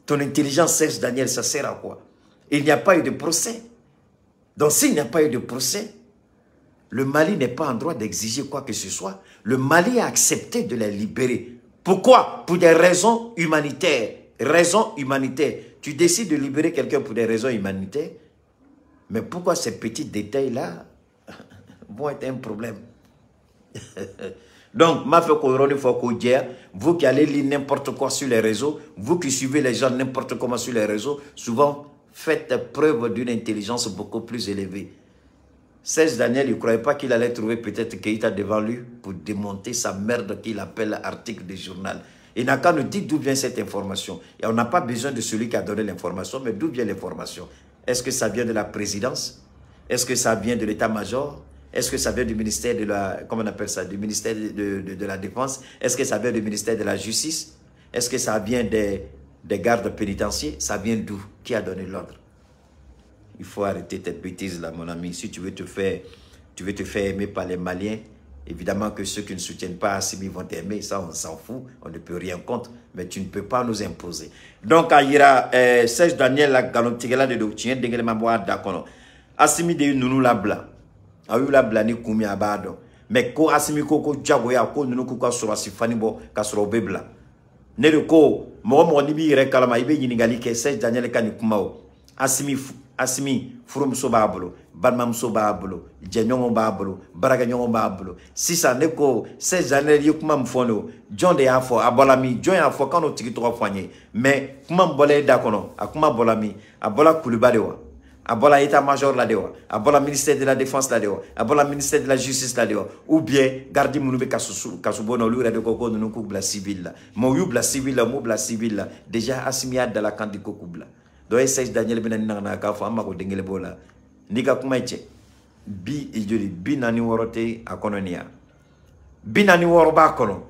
Ton intelligence, Serge Daniel, ça sert à quoi? Il n'y a pas eu de procès. Donc s'il n'y a pas eu de procès, le Mali n'est pas en droit d'exiger quoi que ce soit. Le Mali a accepté de les libérer. Pourquoi? Pour des raisons humanitaires. Raisons humanitaires. Tu décides de libérer quelqu'un pour des raisons humanitaires. Mais pourquoi ces petits détails-là vont être un problème? Donc, vous qui allez lire n'importe quoi sur les réseaux, vous qui suivez les gens n'importe comment sur les réseaux, souvent, faites preuve d'une intelligence beaucoup plus élevée. Serge Daniel, il ne croyait pas qu'il allait trouver peut-être Keïta devant lui pour démonter sa merde qu'il appelle article de journal. Il n'a qu'à nous dire d'où vient cette information. Et on n'a pas besoin de celui qui a donné l'information, mais d'où vient l'information? Est-ce que ça vient de la présidence? Est-ce que ça vient de l'état-major? Est-ce que ça vient du ministère de la, comment on appelle ça, du ministère de la Défense? Est-ce que ça vient du ministère de la Justice? Est-ce que ça vient des gardes pénitentiaires? Ça vient d'où? Qui a donné l'ordre? Il faut arrêter cette bêtise là, mon ami. Si tu veux te faire aimer par les Maliens, évidemment que ceux qui ne soutiennent pas Assimi vont t'aimer, ça on s'en fout, on ne peut rien contre, mais tu ne peux pas nous imposer. Donc, il y a Serge Daniel, la galontigela de Doktien, Dengele Maboa Dakono. Assimi de Nounou Labla. Ayu Labla ni Koumi Abado. Mais ko Assimi Koko Djagoya, ko Nounou Kouka Sora Sifanibo, Kasro Bebla. Ne de ko, Momo Nibi Rekalama, Ibe Yinigali, ke Serge Daniel Kani Kumao. Assimi Furum Sobabolo, Banmam Sobabolo, Djanyon Babolo, Baraganyon Babolo. Si ça n'est que ces années, Yokumam Fono, John de Afo, Abolami, John Afo, quand on tire trois poignées. Mais, comment bolé d'akono, Akuma Bolami, Abola Koulibadewa, Abola État-Major la dewa, Abola Ministère de la Défense la dewa, Abola Ministère de la Justice la dewa, ou bien, Gardi Mounoube Kasubono, lui, de Koko, nous Koubla civil. Mon Youbla civil, Moubla civil, déjà Assimia de la Kandiko Koubla. Donc, Serge Daniel Benanina Kafo, Amako Dengele Bola. Nika Kumaïche, bi nani worote akononia. Bi nani woroba kono.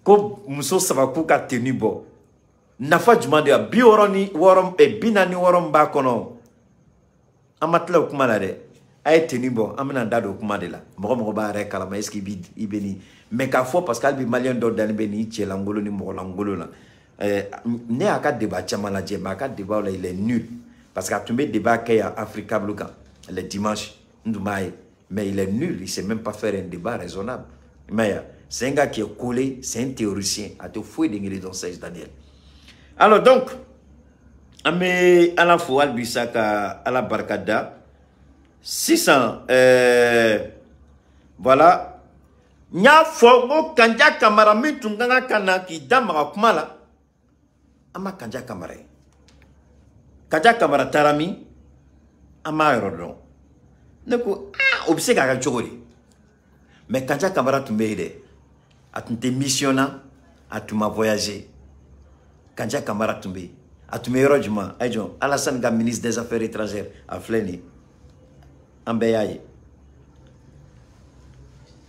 Ko muso sabaku ka tenu bo. Nafa jumande bi woroni worom e bi nani worom ba kono. Amatla kumala de. Ay tenu bo, amena dado kumade la. Mogo ba re kala ma eski bi ibeni. Mais ka fo parce qu'albi malien do dan beni tchelangolo ni morangolo la. Ne a ka débat chamala djeba ka débat là il est nul parce qu'à tomber débat qu'il y a Africa Bloca le dimanche mais il est nul, il sait même pas faire un débat raisonnable. Mais c'est un gars qui est collé, c'est un théoricien à te fouiller d'ingénier dans Serge Daniel. Alors donc à la fois Albisaka à la Barkada 600 voilà nya fogo kanja kamara mitunganga kana ki damara kumala ama kanja kamara tarami ama yorodon neko obse ga chogori mais kanja kamara tumbeide atunte missionna atuma voyager kanja kamara tumbe atume yorojuma ajon Alassane Ga ministre des Affaires étrangères a fleni ambeyaye.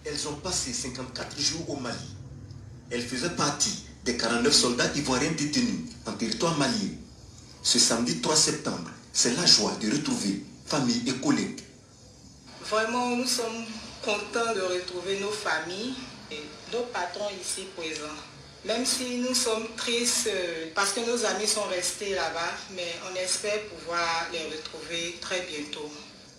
Elles ont passé 54 jours au Mali. Elles faisaient partie des 49 soldats ivoiriens détenus en territoire malien. Ce samedi 3 septembre, c'est la joie de retrouver famille et collègues. Vraiment, nous sommes contents de retrouver nos familles et nos patrons ici présents. Même si nous sommes tristes parce que nos amis sont restés là-bas, mais on espère pouvoir les retrouver très bientôt.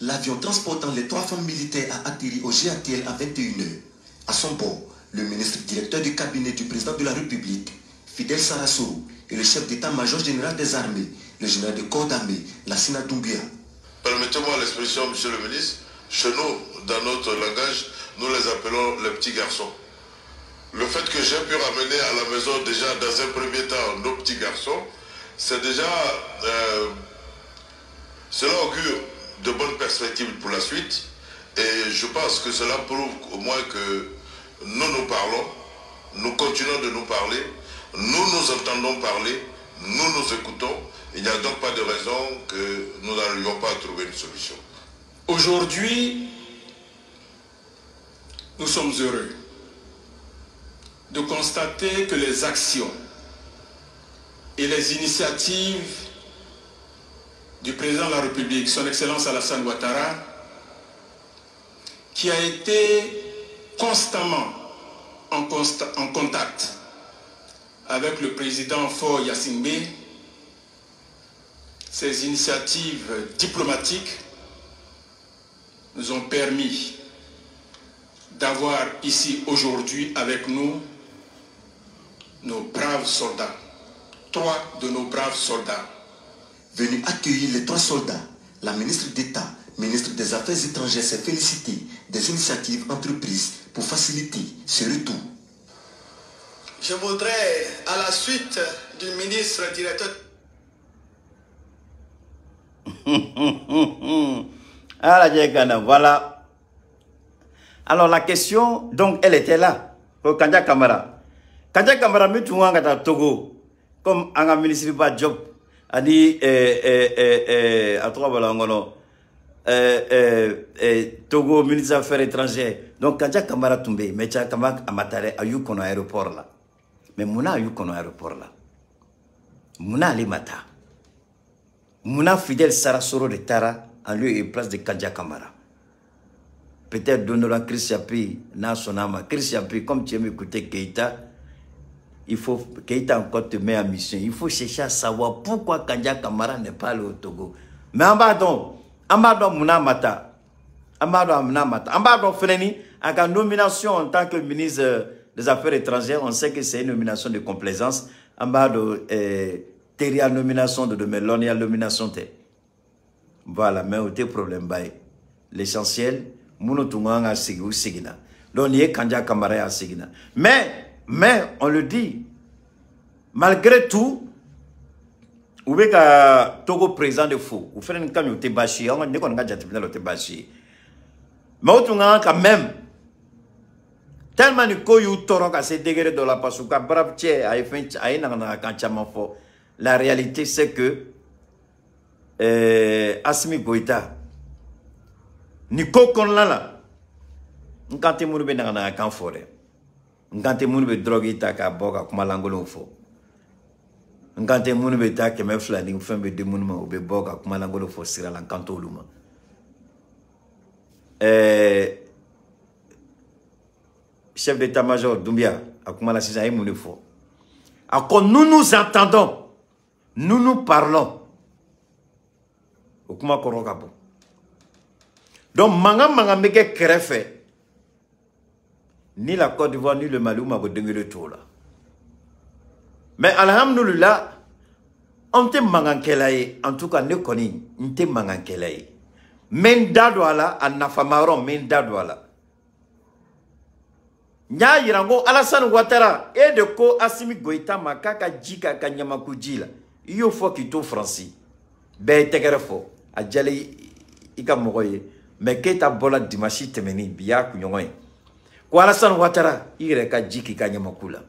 L'avion transportant les 3 femmes militaires a atterri au GATL à 21h. À son bord, le ministre directeur du cabinet du président de la République, Fidel Sarasoro, et le chef d'état-major général des armées, le général de corps d'armée, Lassina Doumbia. Permettez-moi l'expression, monsieur le ministre. Chez nous, dans notre langage, nous les appelons les petits garçons. Le fait que j'ai pu ramener à la maison déjà dans un premier temps nos petits garçons, c'est déjà... cela augure de bonnes perspectives pour la suite. Et je pense que cela prouve au moins que nous parlons, nous continuons de nous parler, nous entendons parler, nous écoutons. Il n'y a donc pas de raison que nous n'arrivions pas à trouver une solution. Aujourd'hui, nous sommes heureux de constater que les actions et les initiatives du président de la République, son Excellence Alassane Ouattara, qui a été constamment en contact avec le président Faure Gnassingbé, ces initiatives diplomatiques nous ont permis d'avoir ici aujourd'hui avec nous nos braves soldats, 3 de nos braves soldats. Venu accueillir les 3 soldats, la ministre d'État, ministre des Affaires étrangères, s'est félicitée des initiatives entreprises pour faciliter ce retour. Je voudrais, à la suite du ministre directeur... Voilà. Alors la question, donc elle était là. Kanja Kamara. Kanja Kamara, mais tu vois, Togo, comme un ministre de job. Ani à trois balangono Togo, ministre des Affaires étrangères. Donc, Kandja Kamara Toumbe, mais Tcha Kamak Amatare, a eu qu'on a aéroport là. Mais Mouna a eu qu'on a aéroport là. Mouna Alimata. Mouna fidèle Sarasoro de Tara, en lieu et place de Kandja Kamara. Peut-être Donola Christiapi, Nasonama. Christiapi, comme tu aimes écouter Keïta, il faut Keïta encore te met en mission. Il faut chercher à savoir pourquoi Kandja Kamara n'est pas allé au Togo. Mais Amadon Mouna Mata. Amadon Freni, à la nomination en tant que ministre des Affaires étrangères, on sait que c'est une nomination de complaisance. Amadon Teria nomination de demain, il y a nomination. Voilà, mais au problème. L'essentiel, Mounotunga a sigina. Donc, il y a Kandja Kamara a sigina. Mais, on le dit, malgré tout, ou bien Togo président de fou, ou fait une camion de bachi, on ne connaît pas de bachi. Mais Mounotunga quand même, tellement de koyou toron à ces degrés de la pasuka, brave tché, à la réalité c'est que Assimi Goïta, Niko Konlala, Nkante Mounbe n'a qu'un forêt. Nkante Mounbe drogue taka boga kumalangolo fo. Nkante Mounbe ta que me flani fembe de monument ou be boga kumalangolo fo sira l'encanto luma. Chef d'état-major Doumbia, à Kumala Sisa et Mounefo. Quand nous entendons, nous parlons. Au Kuma Korogabo. Donc, manga meke kerefe. Ni la Côte d'Ivoire, ni le Mali, ou ma le tour là. Mais, alhamdoulilah, on te mangankelaye, en tout cas, ne koni, on te mangankelaye. Men dadwala, an nafamaron, men dadwala. Nya yirango, Alassane Ouattara, et de ko Assimi Goïta, makaka jika kanyamakoudjila. Iyo fo kito franci. Be tegerefo, a djale ika mogoye. Mais Keita bola dimashi temeni biya kunyongoy. Ko Alassane Ouattara ire ka jiki ka nyamakula.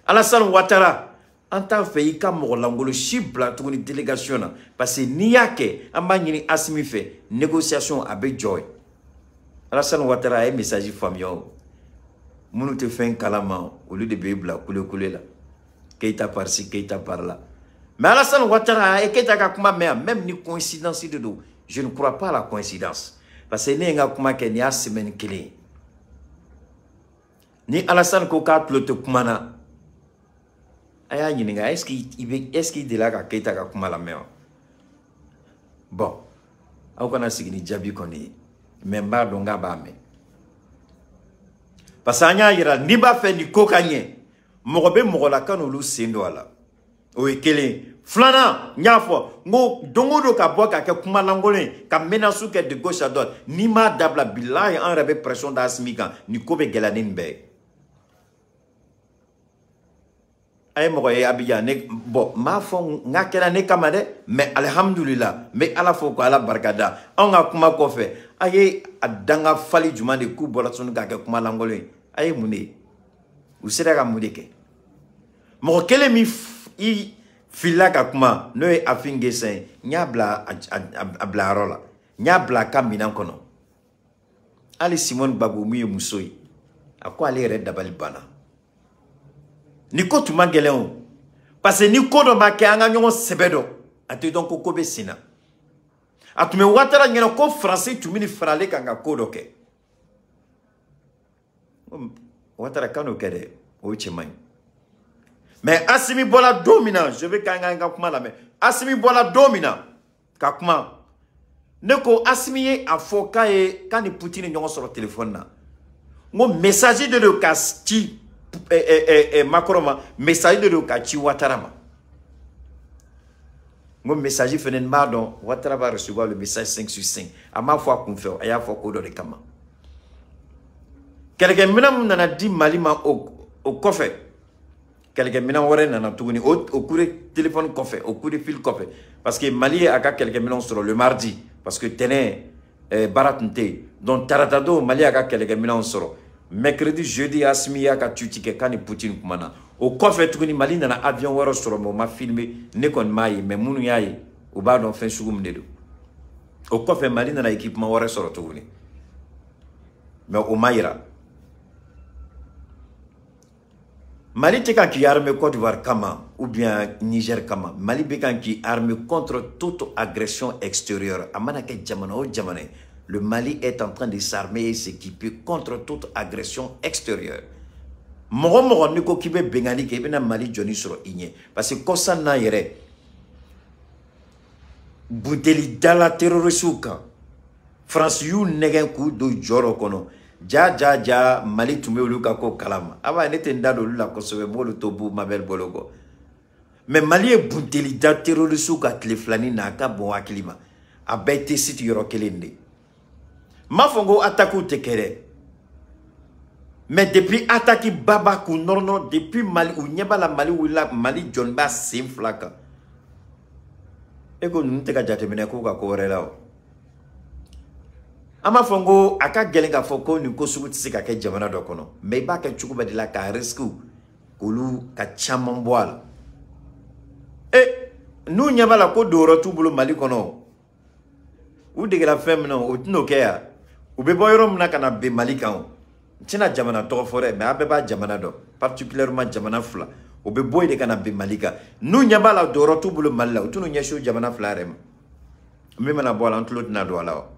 Alassane Ouattara en tant fait ika mogolangolo chibla tuguni délégation na parce que niyake amba nyini Assimi fait négociation avec Joy. Alassane Ouattara a un message famio. Mounou te fait un kalama au lieu de bébla koule là. Keita par-ci, Keita par-là. Mais Alassane Ouattara et Keita kakuma même ni coïncidence de dos. Je ne crois pas à la coïncidence. Parce que ni nga kuma ke ni a semaine clé. Ni Alassane Koka tlote kumana. Aya nyininga est-ce qu'il de là ka Keita ka kuma la mer. Bon. Au kana sigini jabi koni. Mais mba donga ba me. Parce que anya yira ni ba fe ni kokanye. Mogobe mogola kanolu sendo ala. O ekele flana nyafo ngo dongodo ka boka ke kuma langolin ka menasu ke de gauche à droite ni ma dabla billahi en rebe pression d'Assimi kan ni kobe gelanin be ay mo koy abiya ne bo ma fo ngakela ne kamade mais alhamdulillah mais ala fo ko ala barkada on nga kuma ko fe aye adanga fali juma de ku bola sunu ka ke kuma langolin ay mune u sera ka mudeke mo kele mi i fila ka kuma no e afinge sen nyabla abla rola nyabla kamina kono ali Simon Babu miye musoi akwa ale red dabali bana niko tuma geleon parce que niko do make anga nyongo sebedo ate donc ko be sina atume Ouattara ngeno ko français tumini frale kanga kodoke Ouattara kano kede o chemay. Mais Assimi Bola domina, je vais kanga kuma la mais Assimi Bola domina kakuma neko Assimi a foka e quand il Poutine nyongo sur le téléphone na mo messager de le kasti Macron messager de le kati Ouattara ma mo messager fenen mardon Ouattara va recevoir le message 5 sur 5 à ma foi qu'on fait aya fois ko do de kama quelqu'un menam nana di malima au coffre. Quelqu'un maintenant aurait nana tourné au coup de téléphone coffre, au coup de fil coffre. Parce que Mali a quelqu'un maintenant sur le mardi. Parce que tenez, Baratnte. Donc Taratado, Mali a quelqu'un maintenant sur. Mercredi, jeudi, Assimi a tutike quand il Poutine kumana. Au coffre, tourné Mali nana avion waro sur le moment filmé. Ne kon maï, mais mounou yaï. Ou ba don fin chougum dedo. o kɔfɛ Mali nana équipement wɛrɛ sɔrɔ tuguni mais o ma yira Mali tɛ kan k'i armée Côte d'Ivoire kama ou bien Niger kama Mali bɛ kan k'i armée contre toute agression extérieure a mana kɛ jamana o jamana le Mali est en train de s'armer et s'équiper contre toute agression extérieure mɔgɔ mɔgɔ ni ko k'i bɛ bɛngali kɛ i bɛna Mali jɔni sɔrɔ i ɲɛ parce que kɔsan n'a yɛrɛ buteli dala terrorisiw kan France y'u nɛgɛn k'u don jɔyɔrɔ kɔnɔ ja Mali tun bɛ olu ka ko kalama aba ne tɛ n da don olu la kosɛbɛ m'olu to bu Mabel bolo kɔ mais Mali ye buteli da terrorisiw ka tile filani na a ka bon hakili ma a bɛɛ tɛ site yɔrɔ kelen de m'a fɔ ko attaque tɛ kɛ dɛ mais depuis attaque baba k'u nɔrɔ depuis Mali u ɲɛ b'a la Mali wulila Mali jɔn b'a sen fila kan e ko ninnu tɛ ka jateminɛ k'u ka ko wɛrɛ la o an b'a fɔ ko a ka gɛlɛn k'a fɔ ko nin ko sugu tɛ se ka kɛ jamana dɔ kɔnɔ mais i b'a kɛ cogo bɛɛ de la ka risque k'olu ka caman bɔ a la n'u ɲɛ b'a la ko donyɔrɔ t'u bolo Mali kɔnɔ u degera fɛn min na o tɛn'o kɛ yan u bɛ bɔ yɔrɔ min na ka na ben Mali kan o n tɛna jamana tɔgɔ fɔ dɛ mais a bɛɛ b'a jamana dɔn particulièrement jamana fila o bɛ bɔ yen de ka na ben Mali kan n'u ɲɛ b'a la donyɔrɔ t'u bolo Mali la u tɛn'u ɲɛsin o jamana fila yɛrɛ ma min mana bɔ a la an tulo tɛna don a la wa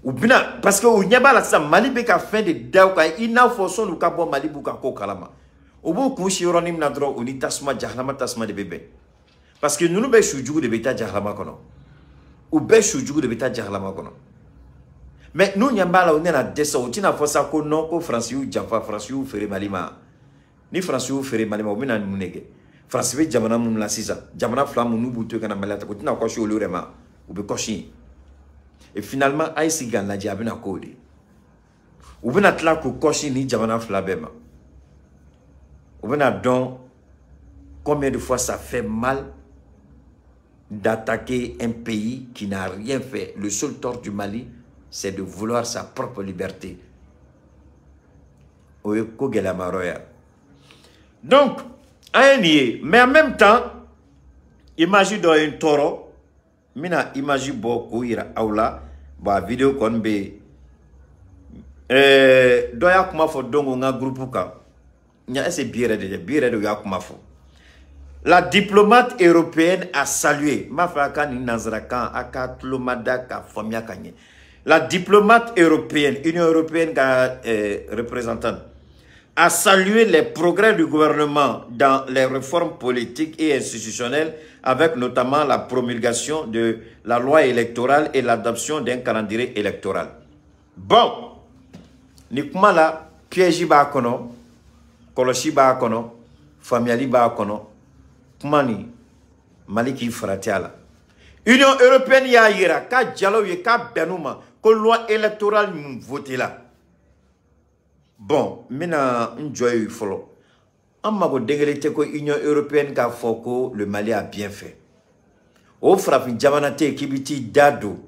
u bɛna parce que u ɲɛ b'a la sisan Mali bɛ ka fɛn de da u kan i n'a fɔ sɔnni u ka bɔ Mali b'u ka ko kalama u b'u kun si yɔrɔnin min na dɔrɔn u ni tasuma jahanama tasuma de bɛ bɛn parce que ninnu bɛɛ sujugu de bɛ taa jahanama kɔnɔ u bɛɛ sujugu de bɛ taa jahanama kɔnɔ mais n'u ɲɛ b'a la u nana dɛsɛ u tɛna fɔ sa ko non ko France y'u janfa France y'u feere Mali ma ni France y'u feere Mali ma u bɛna mun de kɛ France bɛ jamana minnu la sisan jamana fila minnu b'u to yen ka na Mali la ta u tɛna kɔsi olu yɛrɛ ma u bɛ kɔsi et finalement a ye sigi ka lajɛ a bɛna k'o de u bɛna tila k'u kɔsi ni jamana fila bɛɛ ma u bɛna dɔn combien de fois ça fait mal d'attaquer un pays qui n'a rien fait. Le seul tort du Mali, c'est de vouloir sa propre liberté. Donc, mais en même temps, imagine dans un taureau, mina imagine beaucoup ira aula, ba vidéo qu'on be, doya kuma fo dongo nga groupe ka, nya ese bire de ya kuma fo. La diplomate européenne a salué. La diplomate européenne, Union européenne représentante, a salué les progrès du gouvernement dans les réformes politiques et institutionnelles, avec notamment la promulgation de la loi électorale et l'adoption d'un calendrier électoral. Bon, Nikumala, piège ba kono, koloshi ba kono, familiali ba kono. Kumani Maliki Fratiala. Union européenne ya yira ka dialogue ye ka benuma ko loi électorale nous voter là. Bon, mina njoy folo. Amma go degelete ko Union européenne ka foko le Mali a bien fait. O frafi jamana te kibiti dado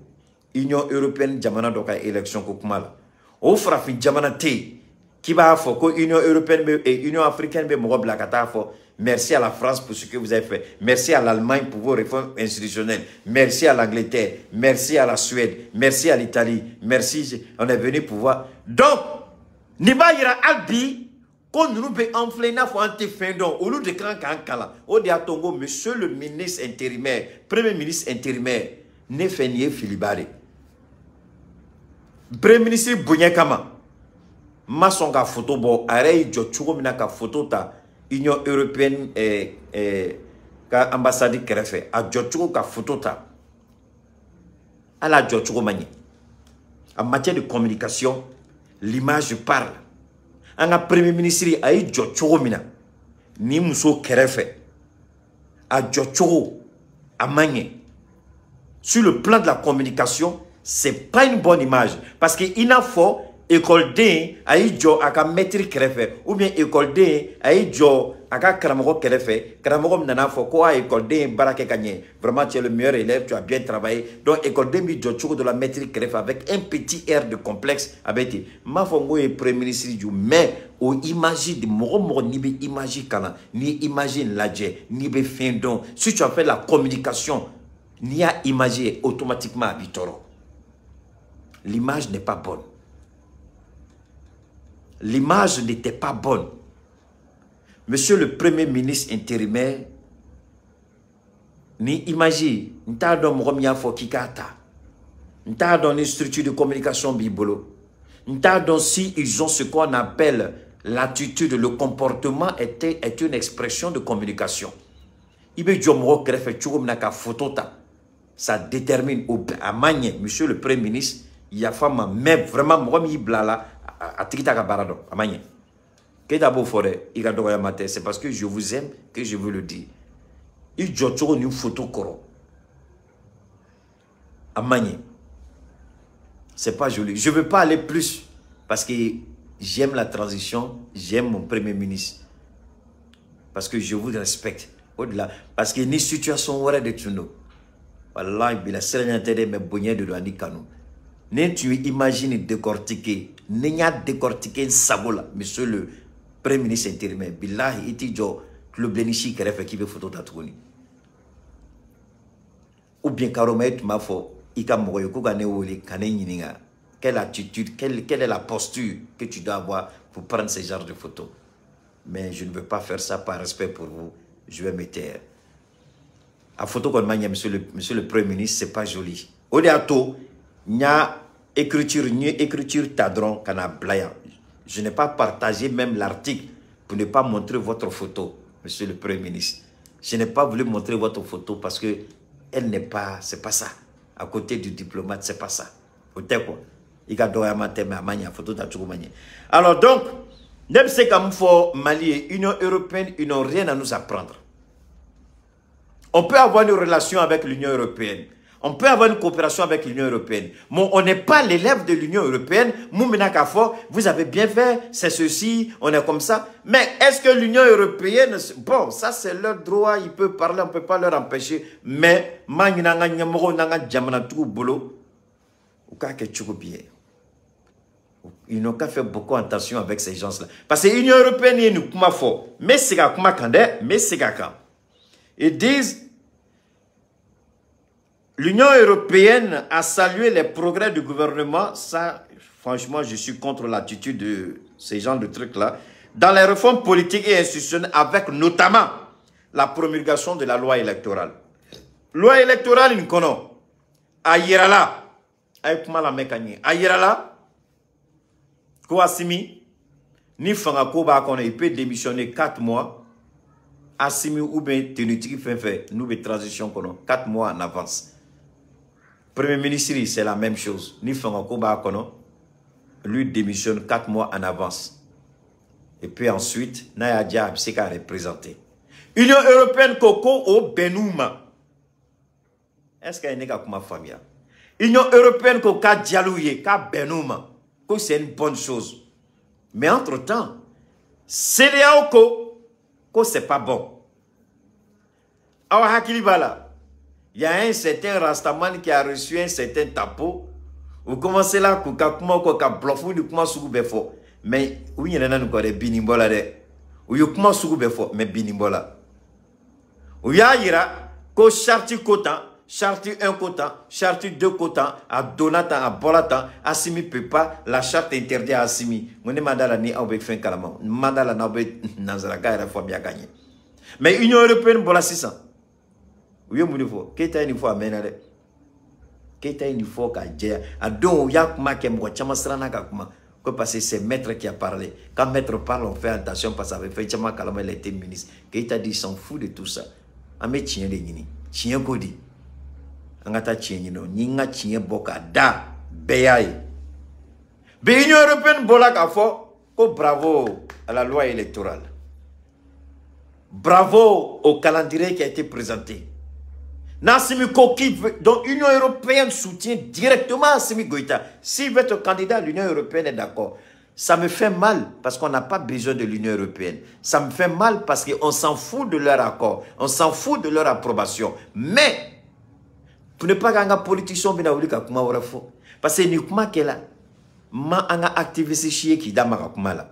Union européenne jamana doka élection ko kumala. O frafi jamana te kiba foko Union européenne et Union africaine be mo blakata fo. Merci à la France pour ce que vous avez fait. Merci à l'Allemagne pour vos réformes institutionnelles. Merci à l'Angleterre. Merci à la Suède. Merci à l'Italie. Merci. On est venu pour voir. Donc, Niba ira albi, quand nous peut enfler na fois ante fin don, au lieu de grand kankala, au dia tongo, monsieur le ministre intérimaire, premier ministre intérimaire, ne fait nier filibari. Premier ministre Bounyakama, masonga photo bo, arei jo chugo mina ka photo ta. Union européenne ka ambassade kerefe a jochugo ka photo ta ala jochugo mani en matière de communication l'image parle anga premier ministre ay jochugo mina ni muso kerefe a jochugo amanye sur le plan de la communication c'est pas une bonne image parce que il a fort école D aïdjo aka maître kerefe ou bien école D aïdjo aka karamogo kerefe karamogo nana fo ko école D barake kanye vraiment tu es le meilleur élève tu as bien travaillé donc école D mi djochugo de la maître kerefe avec un petit air de complexe abeti ma fongo est premier ministre du mais au imagine de moro ni be imagine kana ni imagine ladje ni be findon si tu as fait la communication N'y a imagé automatiquement à Bitoro. L'image n'est pas bonne. L'image n'était pas bonne. Monsieur le Premier ministre intérimaire, ni imagine, n'ta don mromia fo kikata, n'ta don une structure de communication bibolo, n'ta don si ils ont ce qu'on appelle l'attitude, le comportement est une expression de communication. Ibe jomro krefe chugum naka photota, ça détermine au amanye, monsieur le Premier ministre, il y a femme mais vraiment mromi blala a tikitaka barado amanye. C'est parce que je vous aime que je veux le dire. Il y a une photo koro. Amanye. C'est pas joli. Je ne veux pas aller plus parce que j'aime la transition, j'aime mon Premier ministre. Parce que je vous respecte. Au-delà. Parce que ni situation de tuno. Wallah, il a serré intérêt mais bonnier de douani kanou. Ne tu imagines décortiquer. N'y a décortiqué une sabola, monsieur le Premier ministre intérimaire, billahi iti jo club lenishi qui fait qui veut photo d'atouni. Ou bien karomet ma fo ika moyo ko gane woli kane yininga. Quelle attitude, quelle est la posture que tu dois avoir pour prendre ce genre de photos. Mais je ne veux pas faire ça par respect pour vous. Je vais me taire. La photo qu'on m'a monsieur le Premier ministre, c'est pas joli. Au déato, n'y a écriture tadron kana blaya. Je n'ai pas partagé même l'article pour ne pas montrer votre photo, monsieur le Premier ministre. Je n'ai pas voulu montrer votre photo parce que elle n'est pas, c'est pas ça. À côté du diplomate, c'est pas ça. Alors donc, même si comme faut Mali et Union européenne, ils n'ont rien à nous apprendre. On peut avoir une relation avec l'Union européenne. On peut avoir une coopération avec l'Union européenne. Mais on n'est pas l'élève de l'Union européenne. Vous avez bien fait, c'est ceci, on est comme ça. Mais est-ce que l'Union européenne... Bon, ça c'est leur droit, ils peuvent parler, on ne peut pas leur empêcher. Mais... Ils n'ont qu'à faire beaucoup attention avec ces gens-là. Parce que l'Union européenne, ils nous font. Mais c'est quand ils disent... L'Union européenne a salué les progrès du gouvernement. Ça, franchement, je suis contre l'attitude de ces gens de trucs-là. Dans les réformes politiques et institutionnelles, avec notamment la promulgation de la loi électorale. Loi électorale, nous connaissons. Ayirala. Ayirala. Kouassimi. Ni fanga koba kono, il peut démissionner 4 mois. Assimi ou bien tenutiki fait. Nous, de transition kono. 4 mois en avance. Premier ministre, c'est la même chose. Ni lui démissionne 4 mois en avance. Et puis ensuite, Naya Diab, c'est qu'à représenter. Union européenne, Koko, au Benouma. Est-ce qu'il y a une famille? Union européenne, Koka Dialouye, Ka Benouma. C'est une bonne chose. Mais entre-temps, c'est les c'est pas bon. Awa Hakilibala. Il y a un certain Rastaman qui a reçu un certain tapeau. Vous commencez là, vous bluffez, vous commencez à faire. Mais oui, il y en a encore des binimbola. Vous commencez à faire, mais binimbola. Vous y a que charti cotan, charti 1 cotan, charti 2 cotan, à Donatan, à Bolatan, Assimi peut pas, la charte interdit à Assimi. Mon mandala ni avec fin calamant. Mandala n'a pas Nazaraka et la fois bien gagné. Mais Union européenne, voilà 600. Oui, il faut. Qu'est-ce qu'il faut amener? Qu'est-ce qu'il faut qu'à dire? À donc, il y a kuma qui est chamastrana kakuma. Parce que c'est maître qui a parlé. Quand maître parle, on fait attention parce que fait chama kalama il était ministre. Qu'est-ce qu'il a dit? Il s'en fout de tout ça. Ame tient les nini. Tient kodi. Angata tient nino. Ninga tient boka da beyaye. L'Union européenne bolak a fort. Bravo à la loi électorale. Bravo au calendrier qui a été présenté. Nassimi Koki, donc l'Union européenne soutient directement Assimi Goïta. S'il veut être candidat, l'Union européenne est d'accord. Ça me fait mal parce qu'on n'a pas besoin de l'Union européenne. Ça me fait mal parce qu'on s'en fout de leur accord. On s'en fout de leur approbation. Mais, pour ne pas gagner politicien, parce que nous sommes là. Ma anga activiste chier qui damara kumala.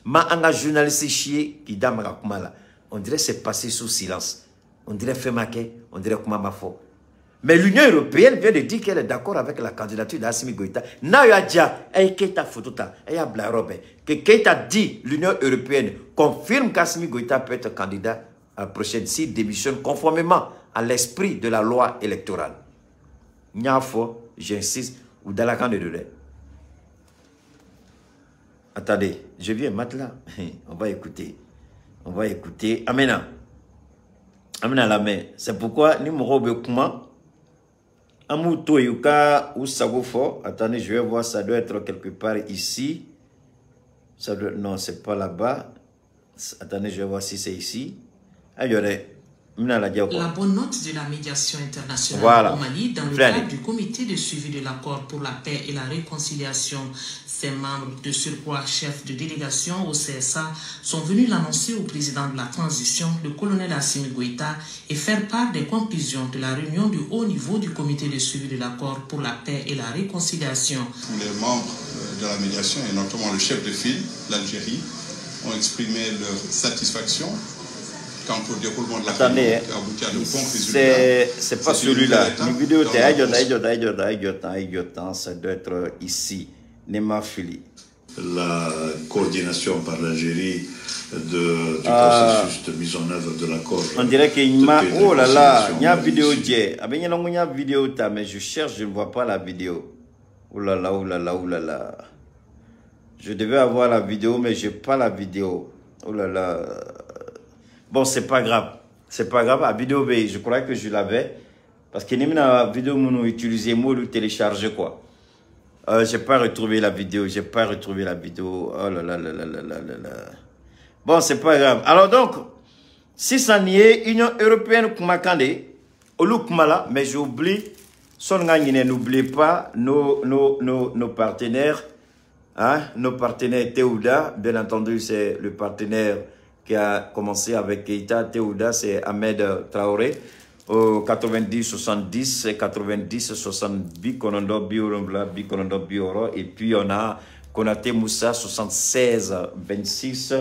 Ma anga journaliste chier qui damara kumala. On dirait c'est passé sous silence. On dirait fait maquet, on dirait kumama fo. Mais l'Union européenne vient de dire qu'elle est d'accord avec la candidature d'Assimi Goïta. Naya Dia, Keita Fotota, que Keita dit, l'Union européenne confirme qu'Assimi Goïta peut être candidat à la prochaine s'il démissionne conformément à l'esprit de la loi électorale. Niafo, j'insiste, ou dans la candidature. Attendez, je viens maintenant. On va écouter. On va écouter. Amena. Amena la main. C'est pourquoi nous me comment. Amuto yuka ou sagofo. Attendez, je vais voir, ça doit être quelque part ici. Ça doit, non, c'est pas là-bas. Attendez, je vais voir si c'est ici. La bonne note de la médiation internationale au Mali dans le cadre du comité de suivi de l'accord pour la paix et la réconciliation. Ses membres, de surcroît chefs de délégation au CSA, sont venus l'annoncer au président de la transition, le colonel Assimi Goïta, et faire part des conclusions de la réunion du haut niveau du comité de suivi de l'accord pour la paix et la réconciliation. Les membres de la médiation, et notamment le chef de file, l'Algérie, ont exprimé leur satisfaction quant au déroulement de la réunion qui a abouti à de bons résultats. C'est pas celui-là. Une vidéo, ça doit être ici. Nema Fili. La coordination par l'Algérie du processus de mise en œuvre de l'accord. On dirait qu'il m'a. Oh là là, il y a une vidéo. Il y a une vidéo, mais je cherche, je ne vois pas la vidéo. Oh là là, oh là là, oh là là. Je devais avoir la vidéo, mais je n'ai pas la vidéo. Oh là là. Bon, c'est pas grave. C'est pas grave. La vidéo, je crois que je l'avais. Parce que la vidéo, nous utilisons moi le télécharger quoi. J'ai pas retrouvé la vidéo. J'ai pas retrouvé la vidéo. Oh là là là là là là là. Bon, c'est pas grave. Alors donc, si ça n'y est, Union européenne Kumakande, Olukumala, mais j'oublie, n'oubliez pas nos partenaires. Hein, nos partenaires Théouda, bien entendu, c'est le partenaire qui a commencé avec Keïta. Théouda, c'est Ahmed Traoré. Au 90-70, 90-60 Bikonondo Biorombla, Bikonondo Bioro. Et puis on a Konaté Moussa 76-26,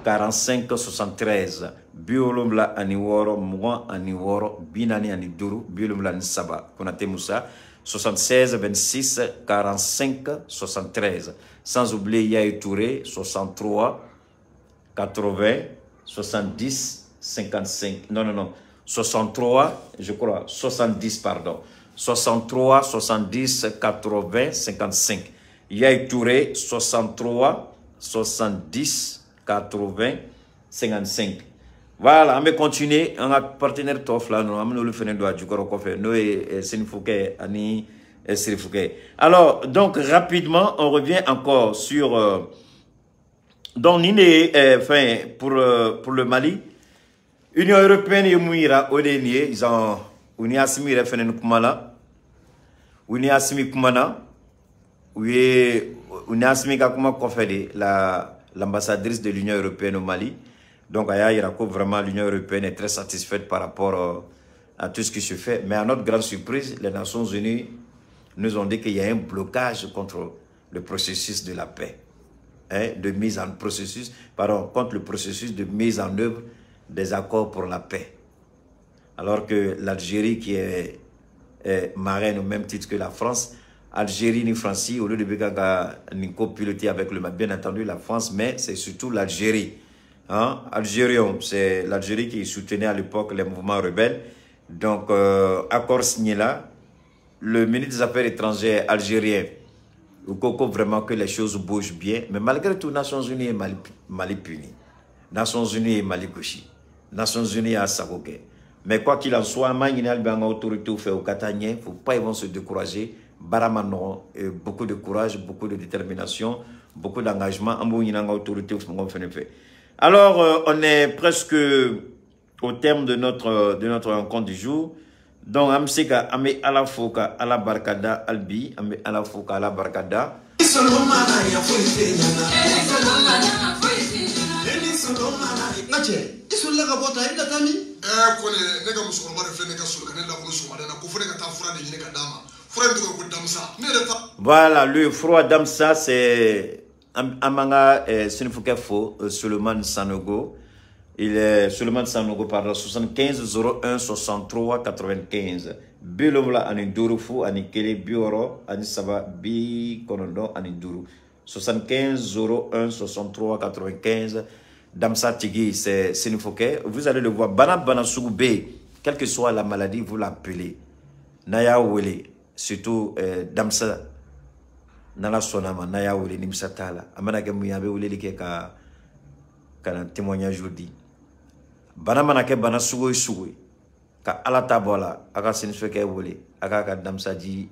45-73. Biorombla Aniworo, Mouan Aniworo, Binani Aniduru, Biorombla Nsaba. Konaté Moussa 76-26, 45-73. Sans oublier Yahi Touré 63, 80, 70, 55. Non, non, non. 63, je crois. 70, pardon. 63, 70, 80, 55. Yahi Touré 63, 70, 80, 55. Voilà, on va continuer. On a partenaire Tof là. Nous avons le fait de du corps. Nous et Sénifouké, Ani. Alors, donc, rapidement, on revient encore sur... donc, pour le Mali, Union européenne et Mouira, ils ont... Uni Assimi Refenen Kumala, Uni Assimi Kumana, Uni Assimi Kakuma Kofede, l'ambassadrice de l'Union européenne au Mali. Donc, Aya Irako, vraiment, l'Union européenne est très satisfaite par rapport à tout ce qui se fait. Mais à notre grande surprise, les Nations Unies nous ont dit qu'il y a un blocage contre le processus de la paix, hein, contre le processus de mise en œuvre des accords pour la paix. Alors que l'Algérie, qui est marraine au même titre que la France, Algérie ni France, au lieu de piloter avec le bien entendu la France, mais c'est surtout l'Algérie. Hein? Algérion, c'est l'Algérie qui soutenait à l'époque les mouvements rebelles. Donc, accord signé là. Le ministre des Affaires étrangères algérien, au coco vraiment que les choses bougent bien, mais malgré tout, Nations Unies est mal puni. Nations Unies est mal gauchi. Nations Unies à Sagoké. Mais quoi qu'il en soit, il y a une autorité au Katanie, il ne faut pas se décourager. Baramano, beaucoup de courage, beaucoup de détermination, beaucoup d'engagement. Alors, on est presque au terme de notre rencontre du jour. Donc, Amseka, Ame Alafoka, Alabarkada, Albi, Ame Alafoka, Alabarkada. Voilà, le froid d'Amsa, c'est Amanga Sinfukefo, Suleiman Sanogo. Il est Suleiman Sanogo par 75 01 63 95. Bilomla Aninduru Fou, Anikele Bioro, Anisaba Bi Konondo Aninduru. 75 01 63 95. Damsa Tigui, c'est Sénifoké. Vous allez le voir. Bana Sougbe, quelle que soit la maladie, vous l'appelez. Naya Wele, surtout Damsa Nala Sonama, Naya Wele, Nimsatala. Amana Gamuyabe Wele Likeka, kana témoignage aujourd'hui. Bana manake bana sugoi ka ala tabola aka sinfeke wole aka ka damsa ji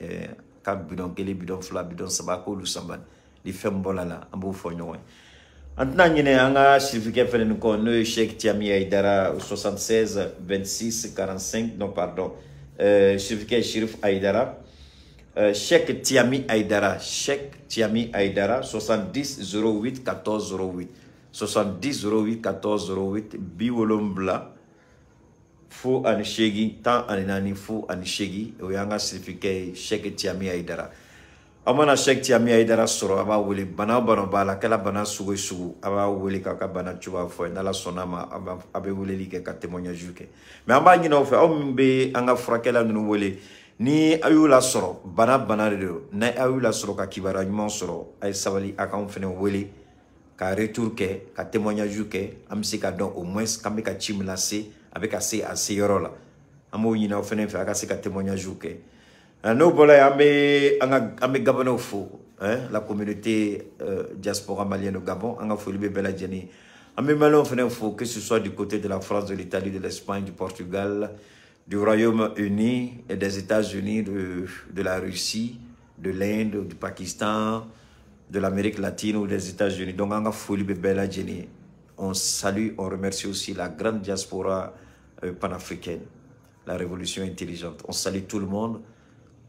ka bidon kele bidon fla bidon sabako lu samban li fembola la ambo fo nyoy antna nyine anga sinfeke felen ko no Cheikh Tiami Aidara 76 26 45 non pardon sinfeke Chérif Aidara Cheikh Tiami Aidara 70 08 14 08 70 08 14 08 biwolombla fo anishegi tan aninani fo anishegi oyanga certificat Cheikh Tiami Aidara amana Cheikh Tiami Aidara soro aba wele bana bala kala bana sugu aba wele kaka bana chuba fo na la sonama abe wele like ka témoignage ke mais amba nyina fe ombe anga frakela nu wele ni ayula soro bana de na ayula soro ka kibara nyman soro ay sabali aka fene wele ka retour ke ka témoignage ke amsi ka don au moins kambe ka chimlase avec assez yorola amo yina ofene fa ka se ka témoignage ke no bola ambe gabano fo la communauté diaspora malienne au Gabon anga fo libe bela jeni ambe malo ofene fo que ce soit du côté de la France, de l'Italie, de l'Espagne, du Portugal, du Royaume-Uni et des États-Unis, de la Russie, de l'Inde, du Pakistan, de l'Amérique latine ou des États-Unis. Donc, on salue, on remercie aussi la grande diaspora panafricaine, la révolution intelligente. On salue tout le monde.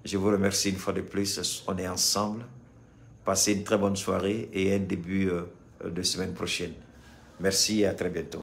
Je vous remercie une fois de plus. On est ensemble. Passez une très bonne soirée et un début de semaine prochaine. Merci et à très bientôt.